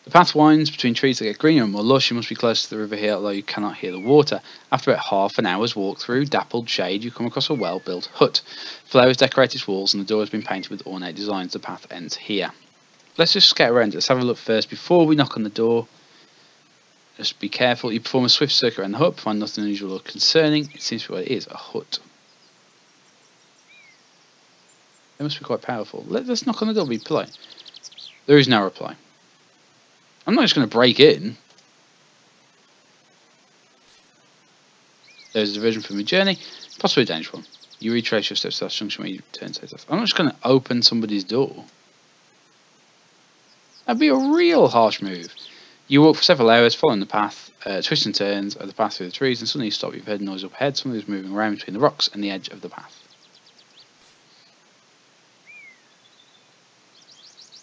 The path winds between trees that get greener and more lush. You must be close to the river here, although you cannot hear the water. After about half an hour's walk through dappled shade, you come across a well-built hut. Flowers decorate its walls, and the door has been painted with ornate designs. The path ends here. Let's just scout around. Let's have a look first before we knock on the door. Just be careful. You perform a swift circuit around the hut, find nothing unusual or concerning. It seems to be what it is, a hut. It must be quite powerful. Let's knock on the door, be polite. There is no reply. I'm not just going to break in. There's a diversion from your journey, possibly a dangerous one. You retrace your steps to that junction where you turn to the I'm not just going to open somebody's door. That'd be a real harsh move. You walk for several hours, following the path, twists and turns of the path through the trees, and suddenly you stop. You've heard noise up ahead. Somebody is moving around between the rocks and the edge of the path.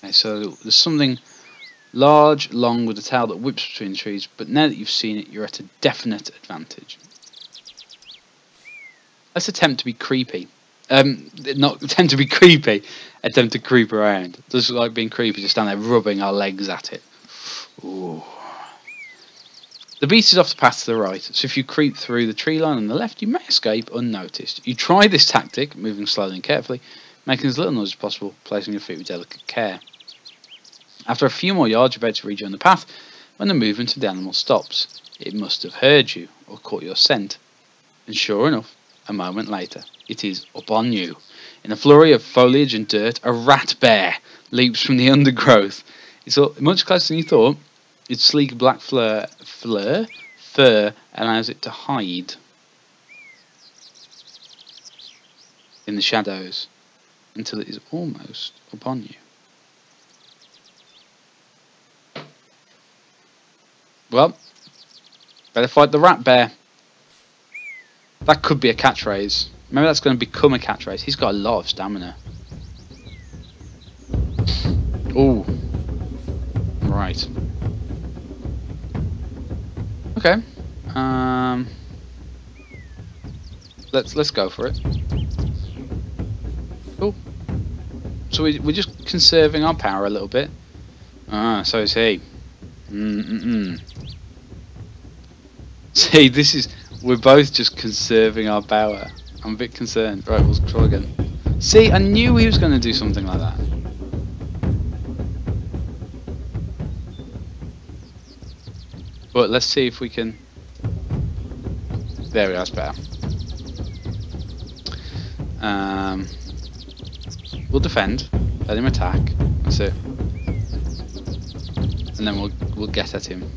Okay, so there's something large, long, with a tail that whips between the trees, but now that you've seen it, you're at a definite advantage. Let's attempt to be creepy. Not attempt to be creepy, attempt to creep around. It does look like being creepy, just stand there rubbing our legs at it. Ooh. The beast is off the path to the right, so if you creep through the tree line on the left, you may escape unnoticed. You try this tactic, moving slowly and carefully, making as little noise as possible, placing your feet with delicate care. After a few more yards, you're about to rejoin the path when the movement of the animal stops. It must have heard you, or caught your scent. And sure enough, a moment later, it is upon you. In a flurry of foliage and dirt, a rat bear leaps from the undergrowth. It's much closer than you thought. Its sleek black fur allows it to hide in the shadows until it is almost upon you. Well, better fight the rat bear. That could be a catchphrase. Maybe that's going to become a catchphrase. He's got a lot of stamina. Ooh. Right. Okay. Let's go for it. Cool. So we're just conserving our power a little bit. So is he. See, we're both just conserving our power. I'm a bit concerned. Right, we'll try again. See, I knew he was going to do something like that. But let's see if we can... There we are, that's better. We'll defend. Let him attack. That's it. And then we'll get at him.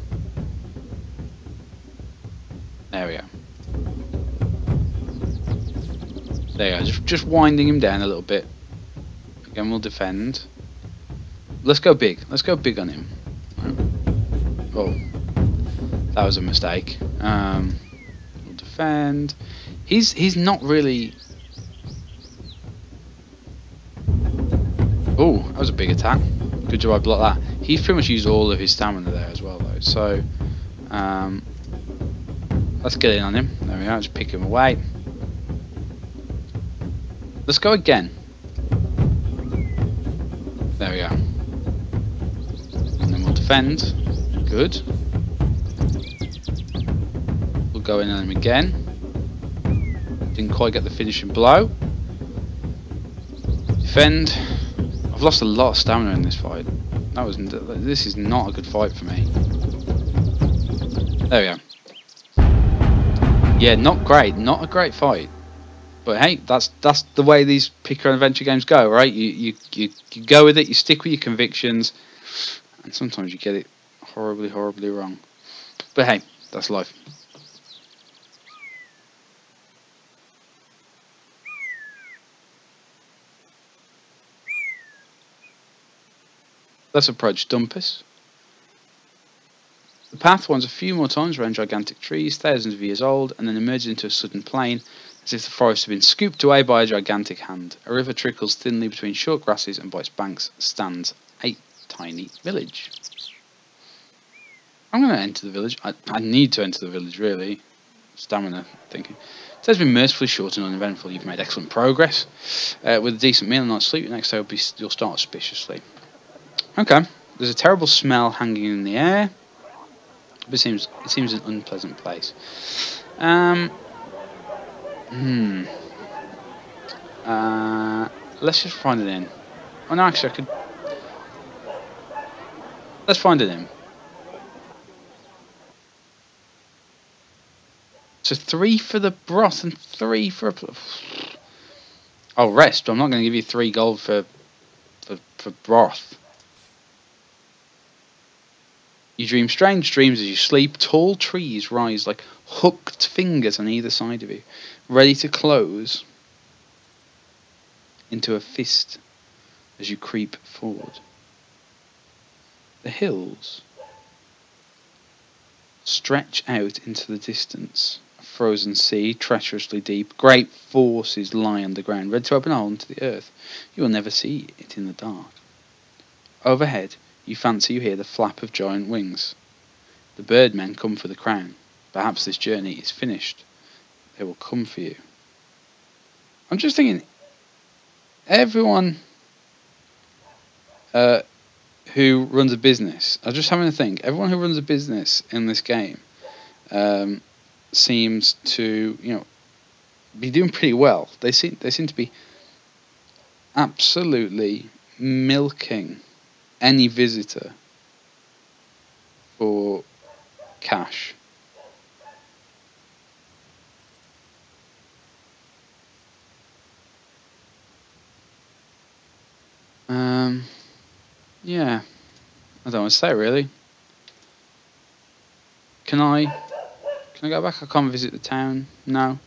There we go. There you go. Just winding him down a little bit. Again, we'll defend. Let's go big. Let's go big on him. Oh, that was a mistake. We'll defend. He's not really. Oh, that was a big attack. Good job I blocked that. He's pretty much used all of his stamina there as well, though. So, let's get in on him. There we are. Just pick him away. Let's go again. There we go. And then we'll defend. Good. We'll go in on him again. Didn't quite get the finishing blow. Defend. I've lost a lot of stamina in this fight. This is not a good fight for me. There we go. Yeah, not great. Not a great fight. But hey, that's the way these picker and adventure games go, right? You go with it, you stick with your convictions, and sometimes you get it horribly, horribly wrong. But hey, that's life. Let's approach Dumpus. The path winds a few more times around gigantic trees, thousands of years old, and then emerges into a sudden plain, as if the forest had been scooped away by a gigantic hand. A river trickles thinly between short grasses, and by its banks stands a tiny village. I'm going to enter the village. I need to enter the village, really. Stamina thinking. It has been mercifully short and uneventful. You've made excellent progress. With a decent meal and night's sleep, your next day you'll start auspiciously. Okay. There's a terrible smell hanging in the air. But it seems an unpleasant place. Let's just find an inn. Oh no, actually I could. Let's find an inn. So 3 for the broth and 3 for a. I'll rest, but I'm not going to give you 3 gold for broth. You dream strange dreams as you sleep. Tall trees rise like hooked fingers on either side of you, ready to close into a fist as you creep forward. The hills stretch out into the distance. A frozen sea, treacherously deep. Great forces lie underground, ready to open a hole into the earth. You will never see it in the dark. Overhead, you fancy you hear the flap of giant wings. The birdmen come for the crown. Perhaps this journey is finished. They will come for you. I'm just thinking, everyone who runs a business, I was just having to think, everyone who runs a business in this game seems to, be doing pretty well. They seem to be absolutely milking any visitor for cash. Yeah, I don't want to say really. Can I go back? I can't visit the town. No.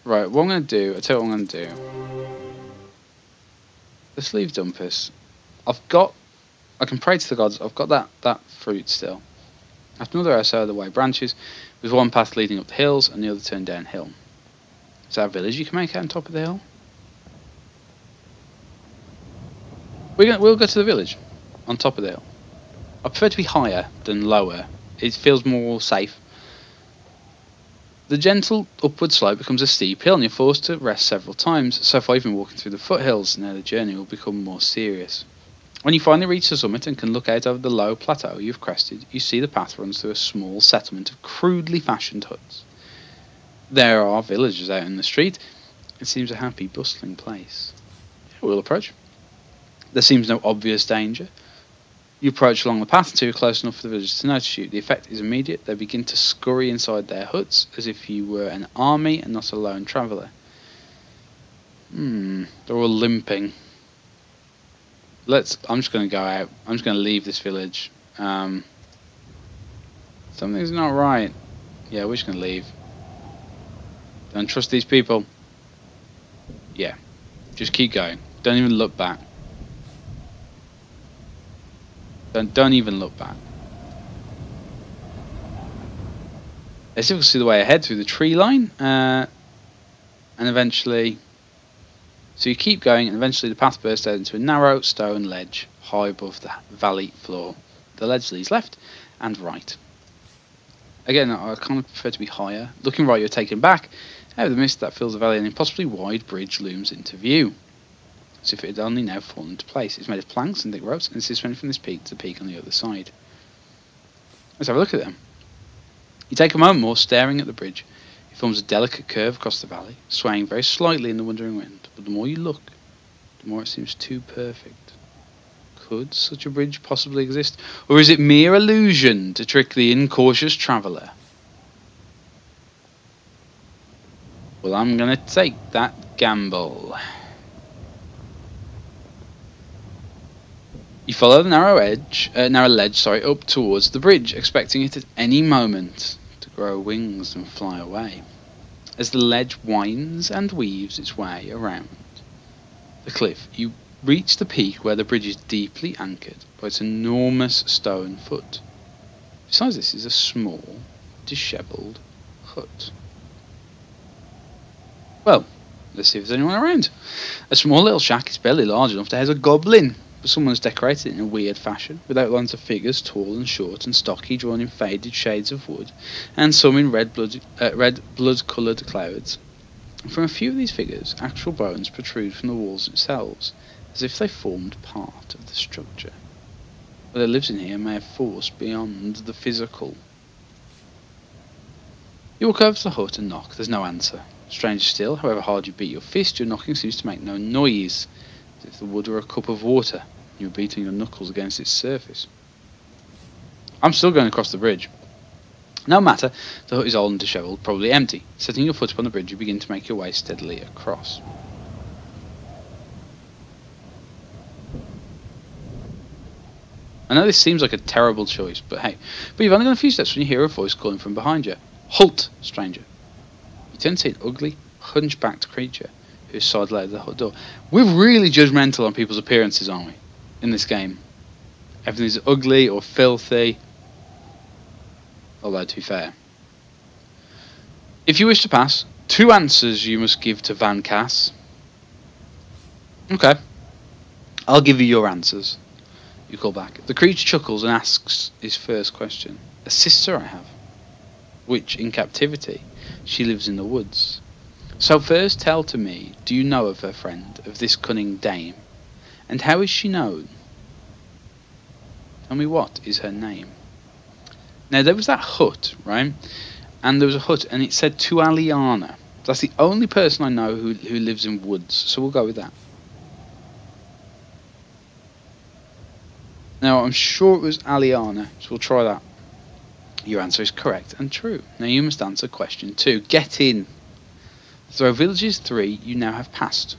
Right. What I'm gonna do? I tell you what I'm gonna do. Let's leave Dumpus. I can pray to the gods. I've got that fruit still. After another hour so the way branches, with one path leading up the hills and the other turned downhill. Is that a village you can make out on top of the hill? We'll go to the village on top of the hill. I prefer to be higher than lower. It feels more safe. The gentle upward slope becomes a steep hill and you're forced to rest several times. So far you've been walking through the foothills, now the journey will become more serious. When you finally reach the summit and can look out over the low plateau you've crested, you see the path runs through a small settlement of crudely fashioned huts. There are villagers out in the street. It seems a happy, bustling place. We'll approach. There seems no obvious danger. You approach along the path until you're close enough for the villagers to notice you. The effect is immediate. They begin to scurry inside their huts as if you were an army and not a lone traveller. They're all limping. I'm just going to go out. I'm just going to leave this village. Something's not right. Yeah, we're just going to leave. Don't trust these people. Yeah, just keep going. Don't even look back. Don't even look back. Let's see if we can see the way ahead through the tree line, and eventually. So you keep going, and eventually the path bursts out into a narrow stone ledge high above the valley floor. The ledge leads left and right. Again, I kind of prefer to be higher. Looking right, you're taken back. Out of the mist that fills the valley, an impossibly wide bridge looms into view. as if it had only now fallen into place. It's made of planks and thick ropes, and it's suspended from this peak to the peak on the other side. Let's have a look at them. You take a moment more, staring at the bridge. It forms a delicate curve across the valley, swaying very slightly in the wandering wind. But the more you look, the more it seems too perfect. Could such a bridge possibly exist? Or is it mere illusion to trick the incautious traveller? Well, I'm going to take that gamble. You follow the narrow ledge, up towards the bridge, expecting it at any moment to grow wings and fly away. As the ledge winds and weaves its way around the cliff, you reach the peak where the bridge is deeply anchored by its enormous stone foot. Besides this is a small, dishevelled hut. Well, let's see if there's anyone around. A small little shack is barely large enough to house a goblin, but someone's decorated it in a weird fashion, with outlines of figures tall and short and stocky, drawn in faded shades of wood, and some in red blood-coloured clouds. From a few of these figures, actual bones protrude from the walls themselves, as if they formed part of the structure. Whatever lives in here may have force beyond the physical. You walk over to the hut and knock. There's no answer. Stranger still, however hard you beat your fist, your knocking seems to make no noise, as if the wood were a cup of water, and you were beating your knuckles against its surface. I'm still going across the bridge. No matter, the hut is old and dishevelled, probably empty. Setting your foot upon the bridge, you begin to make your way steadily across. I know this seems like a terrible choice, but hey. But you've only gone a few steps when you hear a voice calling from behind you. Halt, stranger. You turn to see an ugly, hunchbacked creature who's sidled out of the hut door. We're really judgmental on people's appearances, aren't we, in this game? Everything's ugly or filthy. Although, to be fair, if you wish to pass, 2 answers you must give to Van Cass. Okay, I'll give you your answers. You call back. The creature chuckles and asks his first question. A sister I have, which, in captivity, she lives in the woods. So first tell to me, do you know of her friend, of this cunning dame? And how is she known? Tell me what is her name. Now there was that hut, right? And there was a hut and it said to Aliana. That's the only person I know who lives in woods, so we'll go with that. Now I'm sure it was Aliana, so we'll try that. Your answer is correct and true. Now you must answer question 2. Get in. Though villages 3 you now have passed.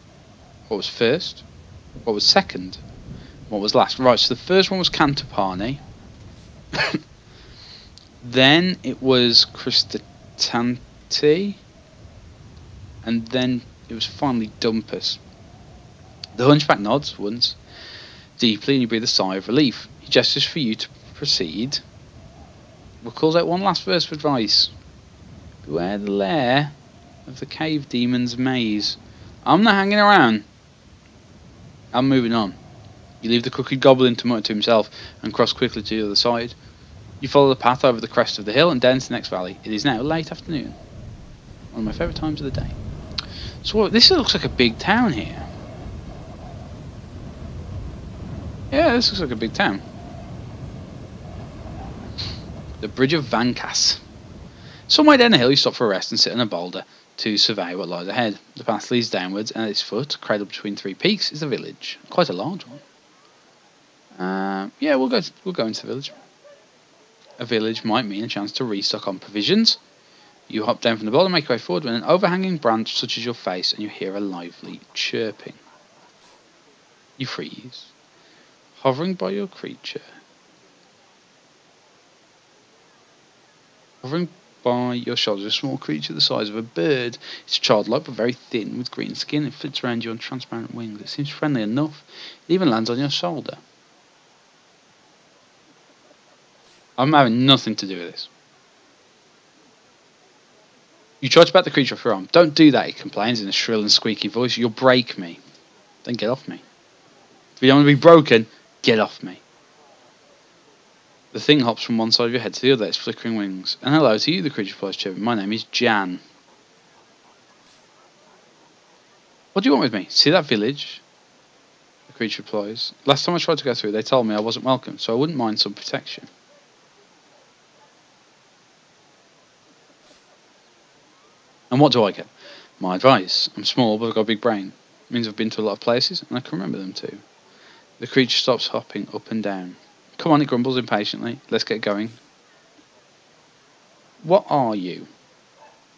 What was first? What was second? What was last? Right, so the first one was Cantopani. Then it was Cristatanti. And then it was finally Dumpus. The hunchback nods once deeply and you breathe a sigh of relief. He gestures for you to proceed. We'll call out one last verse of advice. Beware the lair of the cave demon's maze. I'm not hanging around. I'm moving on. You leave the crooked goblin to mutter to himself and cross quickly to the other side. You follow the path over the crest of the hill and down to the next valley. It is now late afternoon. One of my favourite times of the day. So this looks like a big town here. Yeah, this looks like a big town. The Bridge of Van Cass. Somewhere down the hill you stop for a rest and sit on a boulder to survey what lies ahead. The path leads downwards and at its foot, cradled between 3 peaks, is the village. Quite a large one. Yeah, we'll go into the village. A village might mean a chance to restock on provisions. You hop down from the boulder and make your way forward when an overhanging branch touches your face and you hear a lively chirping. You freeze. Hovering by your creature. Hovering by your shoulder, a small creature the size of a bird. It's childlike but very thin with green skin. It flits around you on transparent wings. It seems friendly enough. It even lands on your shoulder. I'm having nothing to do with this. You try to bat the creature off your arm. Don't do that, it complains in a shrill and squeaky voice. You'll break me. Then get off me. If you don't want to be broken, get off me. The thing hops from one side of your head to the other, its flickering wings. And hello to you, the creature replies, chirping. My name is Jan. What do you want with me? See that village? creature replies. Last time I tried to go through, they told me I wasn't welcome, so I wouldn't mind some protection. And what do I get? My advice. I'm small, but I've got a big brain. It means I've been to a lot of places, and I can remember them too. The creature stops hopping up and down. Come on, it grumbles impatiently. Let's get going. What are you?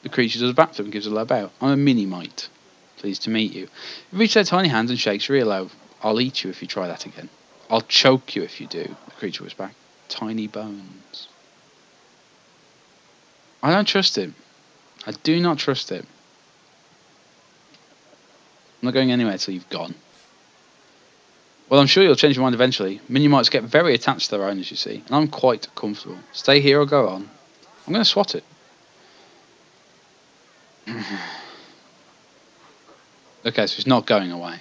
The creature does a backflip and gives a low bow. I'm a mini-mite. Pleased to meet you. It reaches their tiny hands and shakes your earlobe. I'll eat you if you try that again. I'll choke you if you do, the creature whispers back. Tiny bones. I don't trust him. I do not trust him. I'm not going anywhere till you've gone. Well, I'm sure you'll change your mind eventually. Mini-mites get very attached to their owners, you see, and I'm quite comfortable. Stay here or go on. I'm going to swat it. Okay, so it's not going away.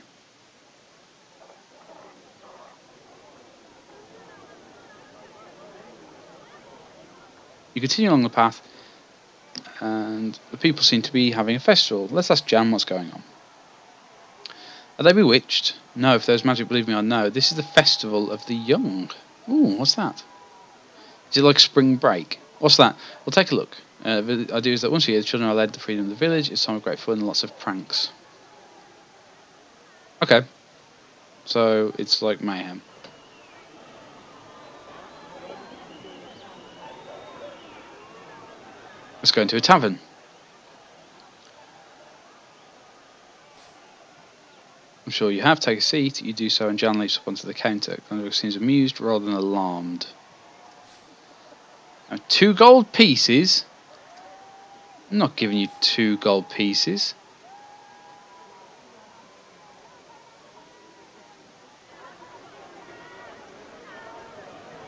You continue along the path, and the people seem to be having a festival. Let's ask Jan what's going on. Are they bewitched? No, if there's magic, believe me, I know. This is the festival of the young. Ooh, what's that? Is it like spring break? What's that? We'll take a look. The idea is that once a year, the children are led to the freedom of the village. It's time of great fun and lots of pranks. Okay. So, it's like mayhem. Let's go into a tavern. I'm sure you have. Take a seat. You do so, and Jan leaps up onto the counter. Glenn seems amused rather than alarmed. Now, 2 gold pieces? I'm not giving you 2 gold pieces.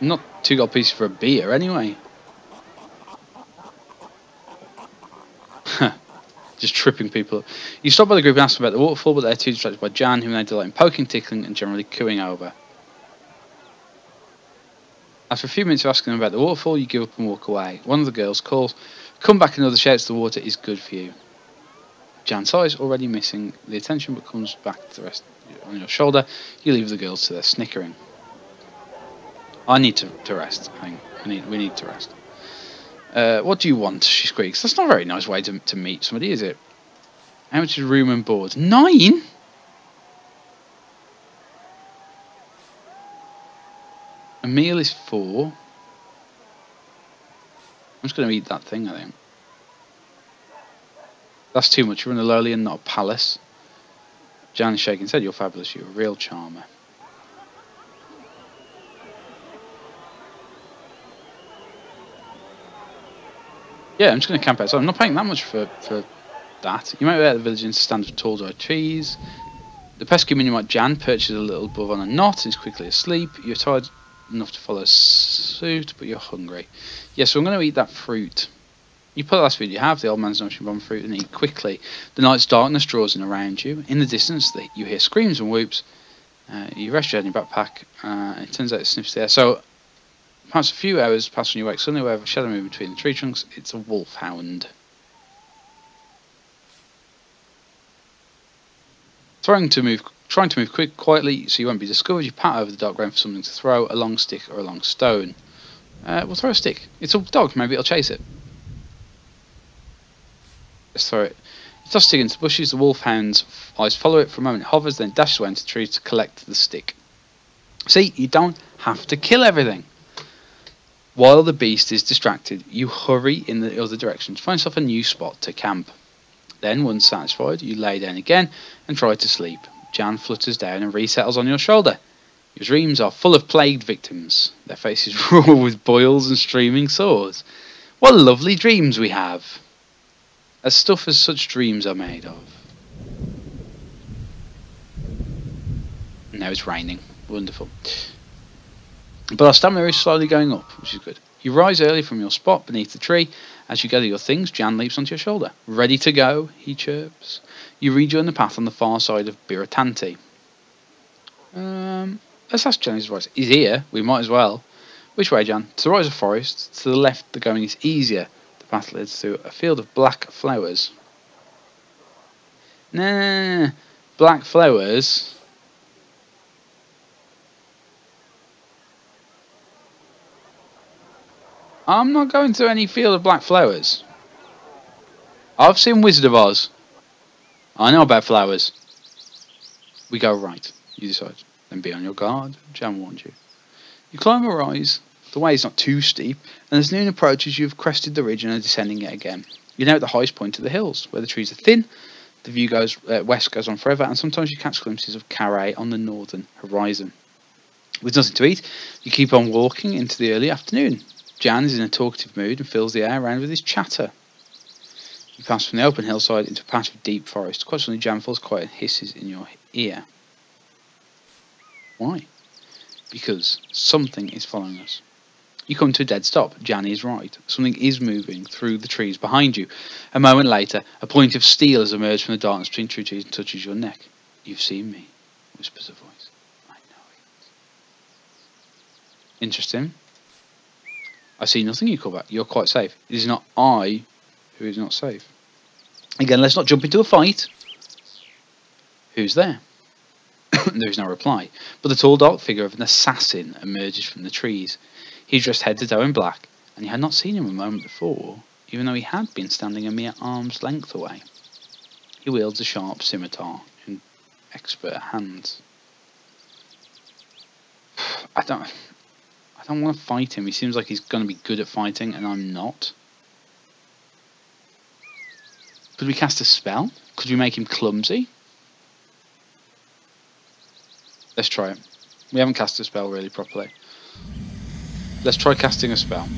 Not 2 gold pieces for a beer, anyway. Just tripping people up. You stop by the group and ask them about the waterfall, but they're too distracted by Jan, whom they delight in poking, tickling, and generally cooing over. After a few minutes of asking them about the waterfall, you give up and walk away. One of the girls calls, "Come back!" Another shouts, "The water is good for you." Jan sighs, already missing the attention, but comes back to rest on your shoulder. You leave the girls to their snickering. I need to rest. We need to rest. What do you want? She squeaks. That's not a very nice way to meet somebody, is it? How much is room and board? 9? A meal is 4. I'm just going to eat that thing, I think. That's too much. You're in a lowly and not a palace. Jan is shaking his head. You're fabulous. You're a real charmer. Yeah, I'm just going to camp outside. I'm not paying that much for that. You might be at the village in standard tall dry trees. The pesky mini-mite Jan perches a little above on a knot and is quickly asleep. You're tired enough to follow suit, but you're hungry. Yeah, so I'm going to eat that fruit. You put the last food you have, the old man's nourishing bomb fruit, and eat quickly. The night's darkness draws in around you. In the distance, you hear screams and whoops. You rest your head in your backpack. It turns out it sniffs the air. So, perhaps a few hours pass when you wake suddenly, where a shadow moving between the tree trunks. It's a wolfhound. Trying to move quietly so you won't be discovered, you pat over the dark ground for something to throw, a long stick or a long stone. We'll throw a stick. It's a dog, maybe it'll chase it. Let's throw it. You toss a stick into the bushes, the wolfhound's eyes follow it for a moment, it hovers, then dashes away into the tree to collect the stick. See, you don't have to kill everything. While the beast is distracted, you hurry in the other direction to find yourself a new spot to camp. Then, once satisfied, you lay down again and try to sleep. Jan flutters down and resettles on your shoulder. Your dreams are full of plagued victims, their faces raw with boils and streaming sores. What lovely dreams we have! As stuff as such dreams are made of. Now it's raining. Wonderful. But our stamina is slowly going up, which is good. You rise early from your spot beneath the tree. As you gather your things, Jan leaps onto your shoulder. Ready to go, he chirps. You rejoin the path on the far side of Biratanti. Let's ask Jan's advice. He's here, we might as well. Which way, Jan? To the right is a forest, to the left the going is easier. The path leads through a field of black flowers. Nah, black flowers. I'm not going to any field of black flowers. I've seen Wizard of Oz. I know about flowers. We go right, you decide. Then be on your guard, Jan warned you. You climb a rise. The way is not too steep, and as noon approaches you have crested the ridge and are descending it again. You're now at the highest point of the hills, where the trees are thin, the view goes west goes on forever, and sometimes you catch glimpses of Carray on the northern horizon. With nothing to eat, you keep on walking into the early afternoon. Jan is in a talkative mood and fills the air around with his chatter. You pass from the open hillside into a patch of deep forest. Quite suddenly Jan falls quiet and hisses in your ear. Why? Because something is following us. You come to a dead stop. Jan is right. Something is moving through the trees behind you. A moment later, a point of steel has emerged from the darkness between two trees and touches your neck. You've seen me, whispers a voice. I know it. Interesting. I see nothing, you call back. You're quite safe. It is not I who is not safe. Again, let's not jump into a fight. Who's there? There is no reply, but the tall dark figure of an assassin emerges from the trees. He's dressed head to toe in black, and you had not seen him a moment before, even though he had been standing a mere arm's length away. He wields a sharp scimitar in expert hands. I don't want to fight him. He seems like he's going to be good at fighting, and I'm not. Could we cast a spell? Could we make him clumsy? Let's try it. We haven't cast a spell really properly. Let's try casting a spell.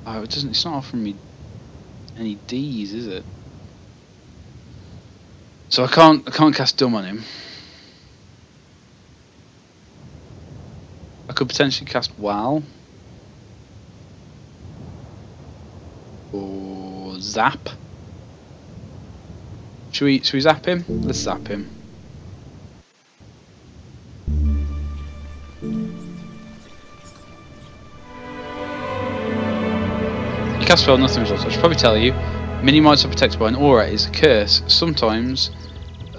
Oh, it's not offering me any D's, is it? So I can't cast dumb on him. I could potentially cast Wow. Or Zap. Should we zap him? Let's zap him. You cast spell, nothing results. I should probably tell you, mini monsters are protected by an aura is a curse. Sometimes,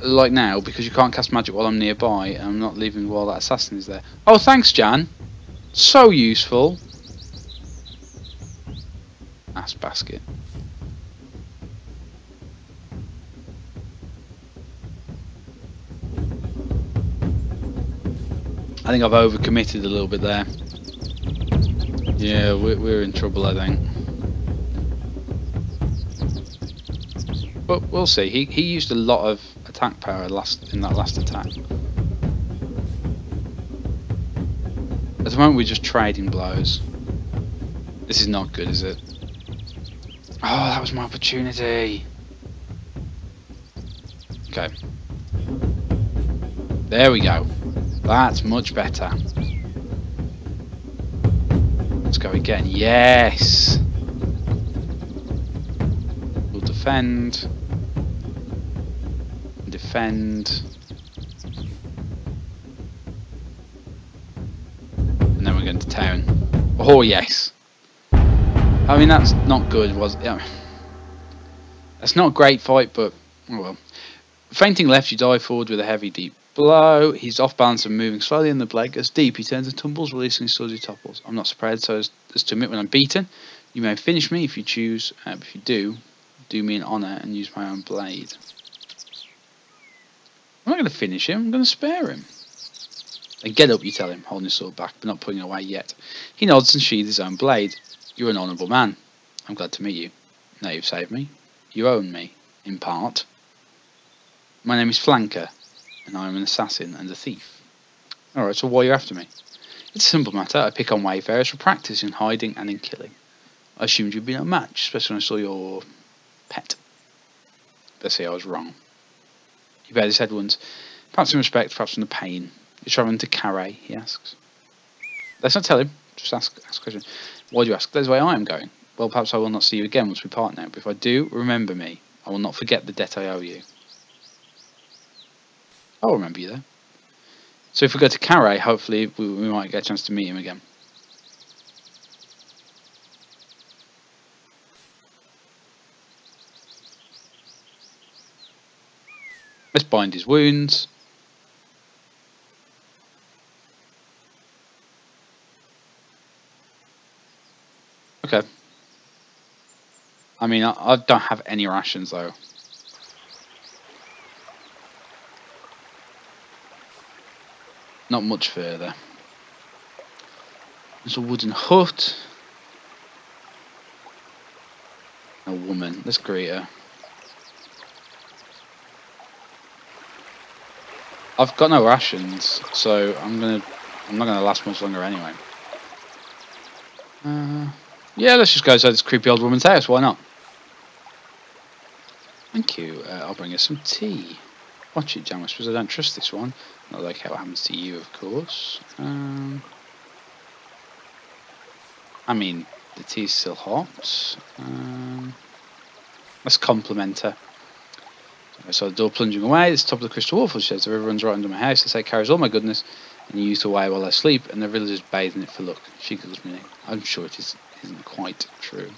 like now, because you can't cast magic while I'm nearby, and I'm not leaving while that assassin is there. Oh, thanks, Jan. So useful. Ass basket. I think I've overcommitted a little bit there. Yeah, we're in trouble, I think. But we'll see. He used a lot of attack power in that last attack. At the moment we're just trading blows. This is not good, is it? Oh, that was my opportunity. Okay. There we go. That's much better. Let's go again. Yes! We'll defend. Defend. And then we're going to town. Oh, yes! I mean, that's not good, was it? Yeah. That's not a great fight, but oh well. Fainting left, you dive forward with a heavy, deep blow. He's off balance and moving slowly, and the blade goes deep. He turns and tumbles, releasing his swords he topples. I'm not surprised as to admit when I'm beaten. You may finish me if you choose. If you do me an honour and use my own blade. I'm not going to finish him. I'm going to spare him. Then get up, you tell him, holding his sword back, but not putting it away yet. He nods and sheathes his own blade. You're an honourable man. I'm glad to meet you. Now you've saved me. You own me, in part. My name is Flanker, and I am an assassin and a thief. Alright, so why are you after me? It's a simple matter. I pick on wayfarers for practice in hiding and in killing. I assumed you'd be no match, especially when I saw your pet. Let's see, I was wrong. He bared his head once. Perhaps in respect, perhaps from the pain. You're travelling to Carray, he asks. Let's not tell him. Just ask a question. Why do you ask? That's the way I am going. Well, perhaps I will not see you again once we part now, but if I do, remember me. I will not forget the debt I owe you. I'll remember you though. So if we go to Carray, hopefully we might get a chance to meet him again. Let's bind his wounds. Okay. I mean, I don't have any rations though. Not much further. There's a wooden hut. A woman. Let's greet her. I've got no rations, so I'm not gonna last much longer anyway. Yeah, let's just go to this creepy old woman's house. Why not? Thank you. I'll bring her some tea. Watch it, Jam. I suppose I don't trust this one. Not like how it happens to you, of course. I mean, the tea's still hot. Let's compliment her. I saw the door plunging away. It's the top of the crystal waterfall, she says. The river runs right under my house. I say it carries all my goodness, and you used away while I sleep, and the villagers bathe in it for luck. She giggles me. I'm sure it isn't quite true.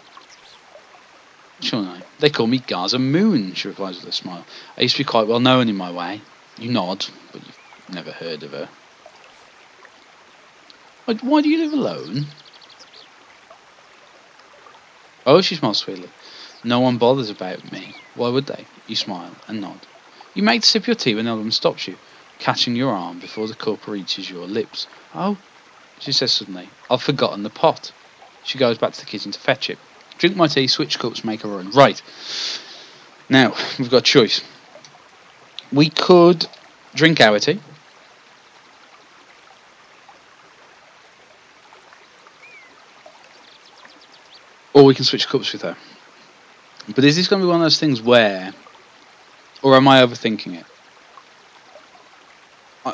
Sure no. They call me Gaza Moon, she replies with a smile. I used to be quite well known in my way. You nod, but you've never heard of her. Why do you live alone? Oh, she smiles sweetly. No one bothers about me. Why would they? You smile and nod. You make to sip your tea when Elvin stops you, catching your arm before the cup reaches your lips. Oh, she says suddenly. I've forgotten the pot. She goes back to the kitchen to fetch it. Drink my tea, switch cups, make a run. Right. Now, we've got a choice. We could drink our tea. Or we can switch cups with her. But is this going to be one of those things where... Or am I overthinking it?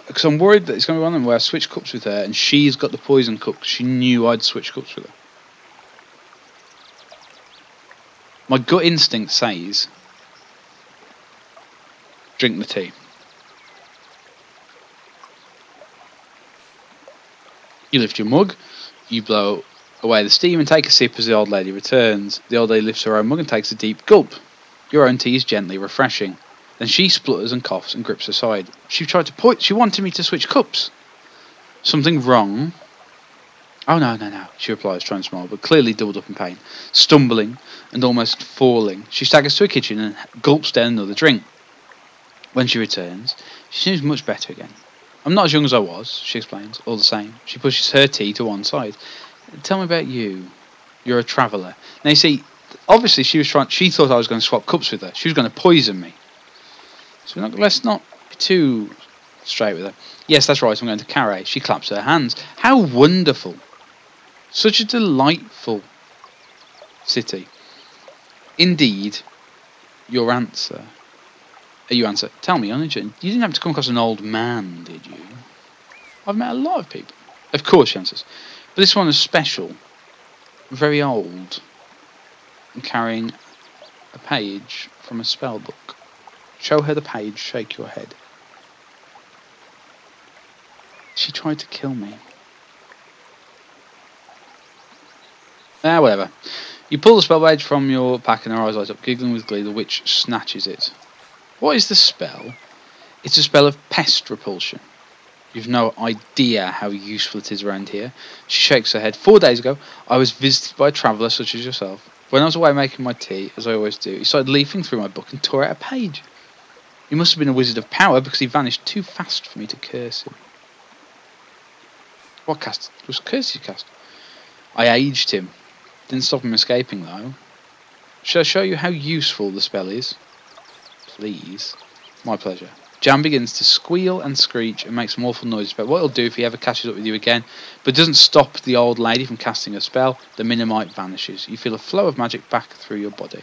Because I'm worried that it's going to be one of them where I switch cups with her and she's got the poison cup because she knew I'd switch cups with her. My gut instinct says... Drink the tea. You lift your mug. You blow away the steam and take a sip as the old lady returns. The old lady lifts her own mug and takes a deep gulp. Your own tea is gently refreshing. Then she splutters and coughs and grips her side. She tried to point. She wanted me to switch cups. Something wrong? Oh, no, she replies, trying to smile, but clearly doubled up in pain. Stumbling and almost falling, she staggers to her kitchen and gulps down another drink. When she returns, she seems much better again. I'm not as young as I was, she explains, all the same. She pushes her tea to one side. Tell me about you. You're a traveller. Now, you see, obviously she thought I was going to swap cups with her. She was going to poison me. So let's not be too straight with her. Yes, that's right, I'm going to Carré. She claps her hands. How wonderful. Such a delightful city. Indeed, your answer. You answer, tell me, Onigen, you didn't have to come across an old man, did you? I've met a lot of people. Of course, she answers. But this one is special. Very old. And carrying a page from a spell book. Show her the page, shake your head. She tried to kill me. Whatever. You pull the spell page from your pack and her eyes light up. Giggling with glee, the witch snatches it. What is the spell? It's a spell of pest repulsion. You've no idea how useful it is around here. She shakes her head. 4 days ago, I was visited by a traveller such as yourself. When I was away making my tea, as I always do, he started leafing through my book and tore out a page. He must have been a wizard of power because he vanished too fast for me to curse him. What cast? It was curse you cast. I aged him. Didn't stop him escaping though. Shall I show you how useful the spell is? Please. My pleasure. Jam begins to squeal and screech and make some awful noises about what he'll do if he ever catches up with you again, but doesn't stop the old lady from casting a spell. The Minimite vanishes. You feel a flow of magic back through your body.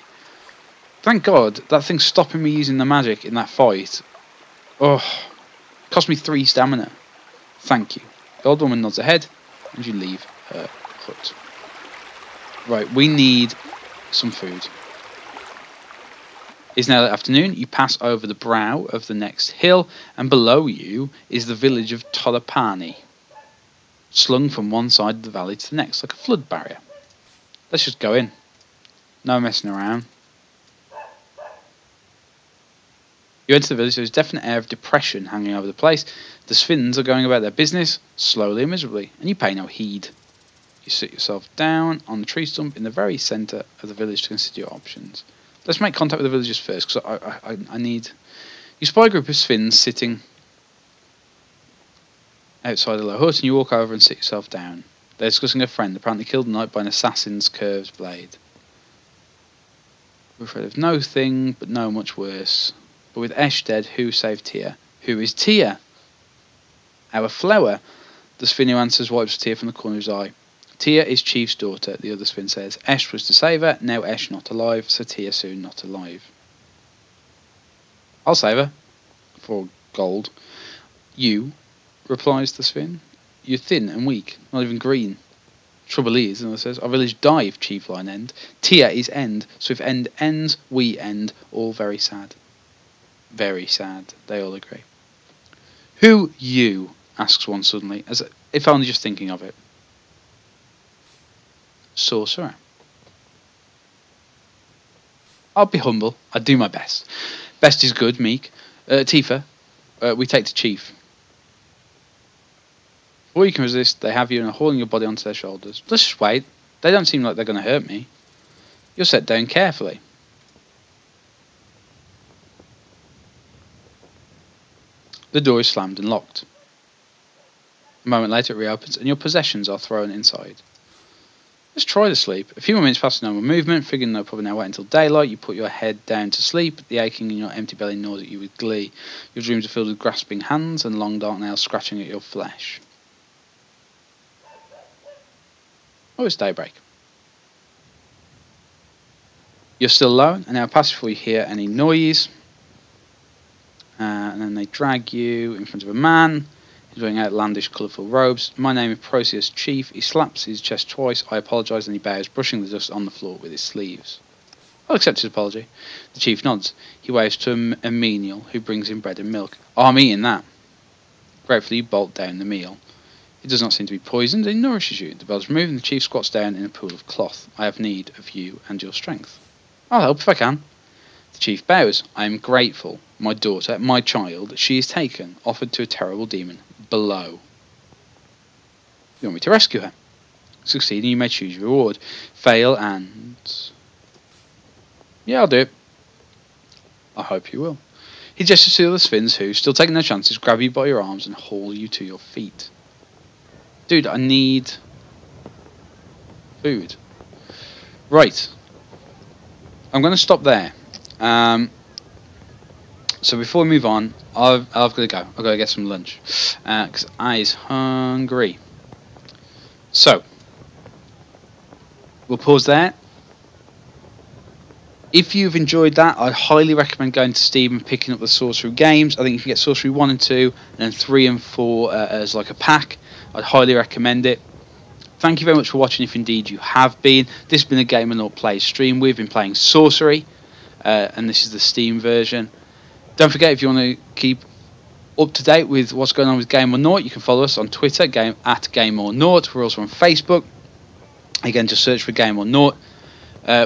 Thank God that thing's stopping me using the magic in that fight. Oh, cost me 3 stamina. Thank you. The old woman nods her head and you leave her hut. Right, we need some food. It's now late afternoon. You pass over the brow of the next hill, and below you is the village of Tolopani, slung from one side of the valley to the next, like a flood barrier. Let's just go in. No messing around. You enter the village. There is a definite air of depression hanging over the place. The Sphinx are going about their business slowly and miserably, and you pay no heed. You sit yourself down on the tree stump in the very centre of the village to consider your options. Let's make contact with the villagers first, because I need... You spy a group of Sphinx sitting outside a low hut, and you walk over and sit yourself down. They're discussing a friend, apparently killed tonight by an assassin's curved blade. We're afraid of no thing, but no much worse. But with Esh dead, who saved Tia? Who is Tia? Our flower. The Sphin who answers wipes a tear from the corner of his eye. Tia is Chief's daughter, the other Sphin says. Esh was to save her, now Esh not alive, so Tia soon not alive. I'll save her. For gold. You, replies the Sphin. You're thin and weak, not even green. Trouble is, another says, our village die if Chief line end. Tia is end, so if end ends, we end. All very sad. Very sad, they all agree. Who you? Asks one suddenly, as if only just thinking of it. Sorcerer. I'll be humble. I do my best. Best is good, meek. Tifa, we take to Chief. Before you can resist, they have you and are hauling your body onto their shoulders. Let's just wait. They don't seem like they're going to hurt me. You're set down carefully. The door is slammed and locked. A moment later it reopens and your possessions are thrown inside. Let's try to sleep. A few more minutes past normal movement, figuring they'll probably now wait until daylight. You put your head down to sleep. The aching in your empty belly gnaws at you with glee. Your dreams are filled with grasping hands and long dark nails scratching at your flesh. Oh, it's daybreak. You're still alone, and now pass before you hear any noise. And then they drag you in front of a man. He's wearing outlandish, colourful robes. My name is Proteus Chief. He slaps his chest twice. I apologise, and he bows, brushing the dust on the floor with his sleeves. I'll accept his apology. The chief nods. He waves to a menial, who brings him bread and milk. Oh, I'm eating that. Gratefully, you bolt down the meal. It does not seem to be poisoned, and it nourishes you. The bell's removed, and the chief squats down in a pool of cloth. I have need of you and your strength. I'll help if I can. The chief bows. I am grateful. My daughter, my child, she is taken, offered to a terrible demon, below. You want me to rescue her? Succeed and you may choose your reward. Fail and... Yeah, I'll do it. I hope you will. He gestures to the other Sphinx who, still taking their chances, grab you by your arms and haul you to your feet. Dude, I need... food. Right. I'm going to stop there. So before we move on, I've got to go. I've got to get some lunch. Because I is hungry. So. We'll pause there. If you've enjoyed that, I highly recommend going to Steam and picking up the Sorcery games. I think you can get Sorcery 1 and 2, and then 3 and 4 as like a pack. I'd highly recommend it. Thank you very much for watching, if indeed you have been. This has been a GameOrNought Plays stream. We've been playing Sorcery, and this is the Steam version. Don't forget, if you want to keep up to date with what's going on with GameOrNought, you can follow us on Twitter, at GameOrNought. We're also on Facebook. Again, just search for GameOrNought.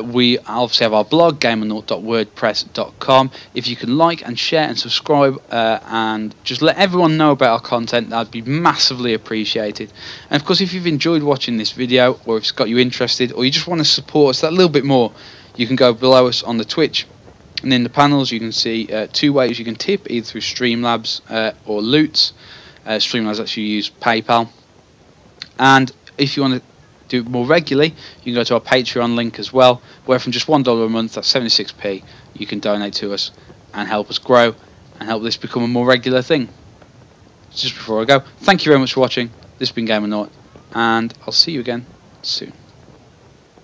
We obviously have our blog, GameOrNought.wordpress.com. If you can like and share and subscribe and just let everyone know about our content, that would be massively appreciated. And of course, if you've enjoyed watching this video, or if it's got you interested, or you just want to support us that little bit more, you can go below us on the Twitch. And in the panels, you can see 2 ways you can tip, either through Streamlabs or Loots. Streamlabs actually use PayPal. And if you want to do it more regularly, you can go to our Patreon link as well, where from just $1 a month, that's 76p, you can donate to us and help us grow and help this become a more regular thing. Just before I go, thank you very much for watching. This has been GameOrNought, and I'll see you again soon.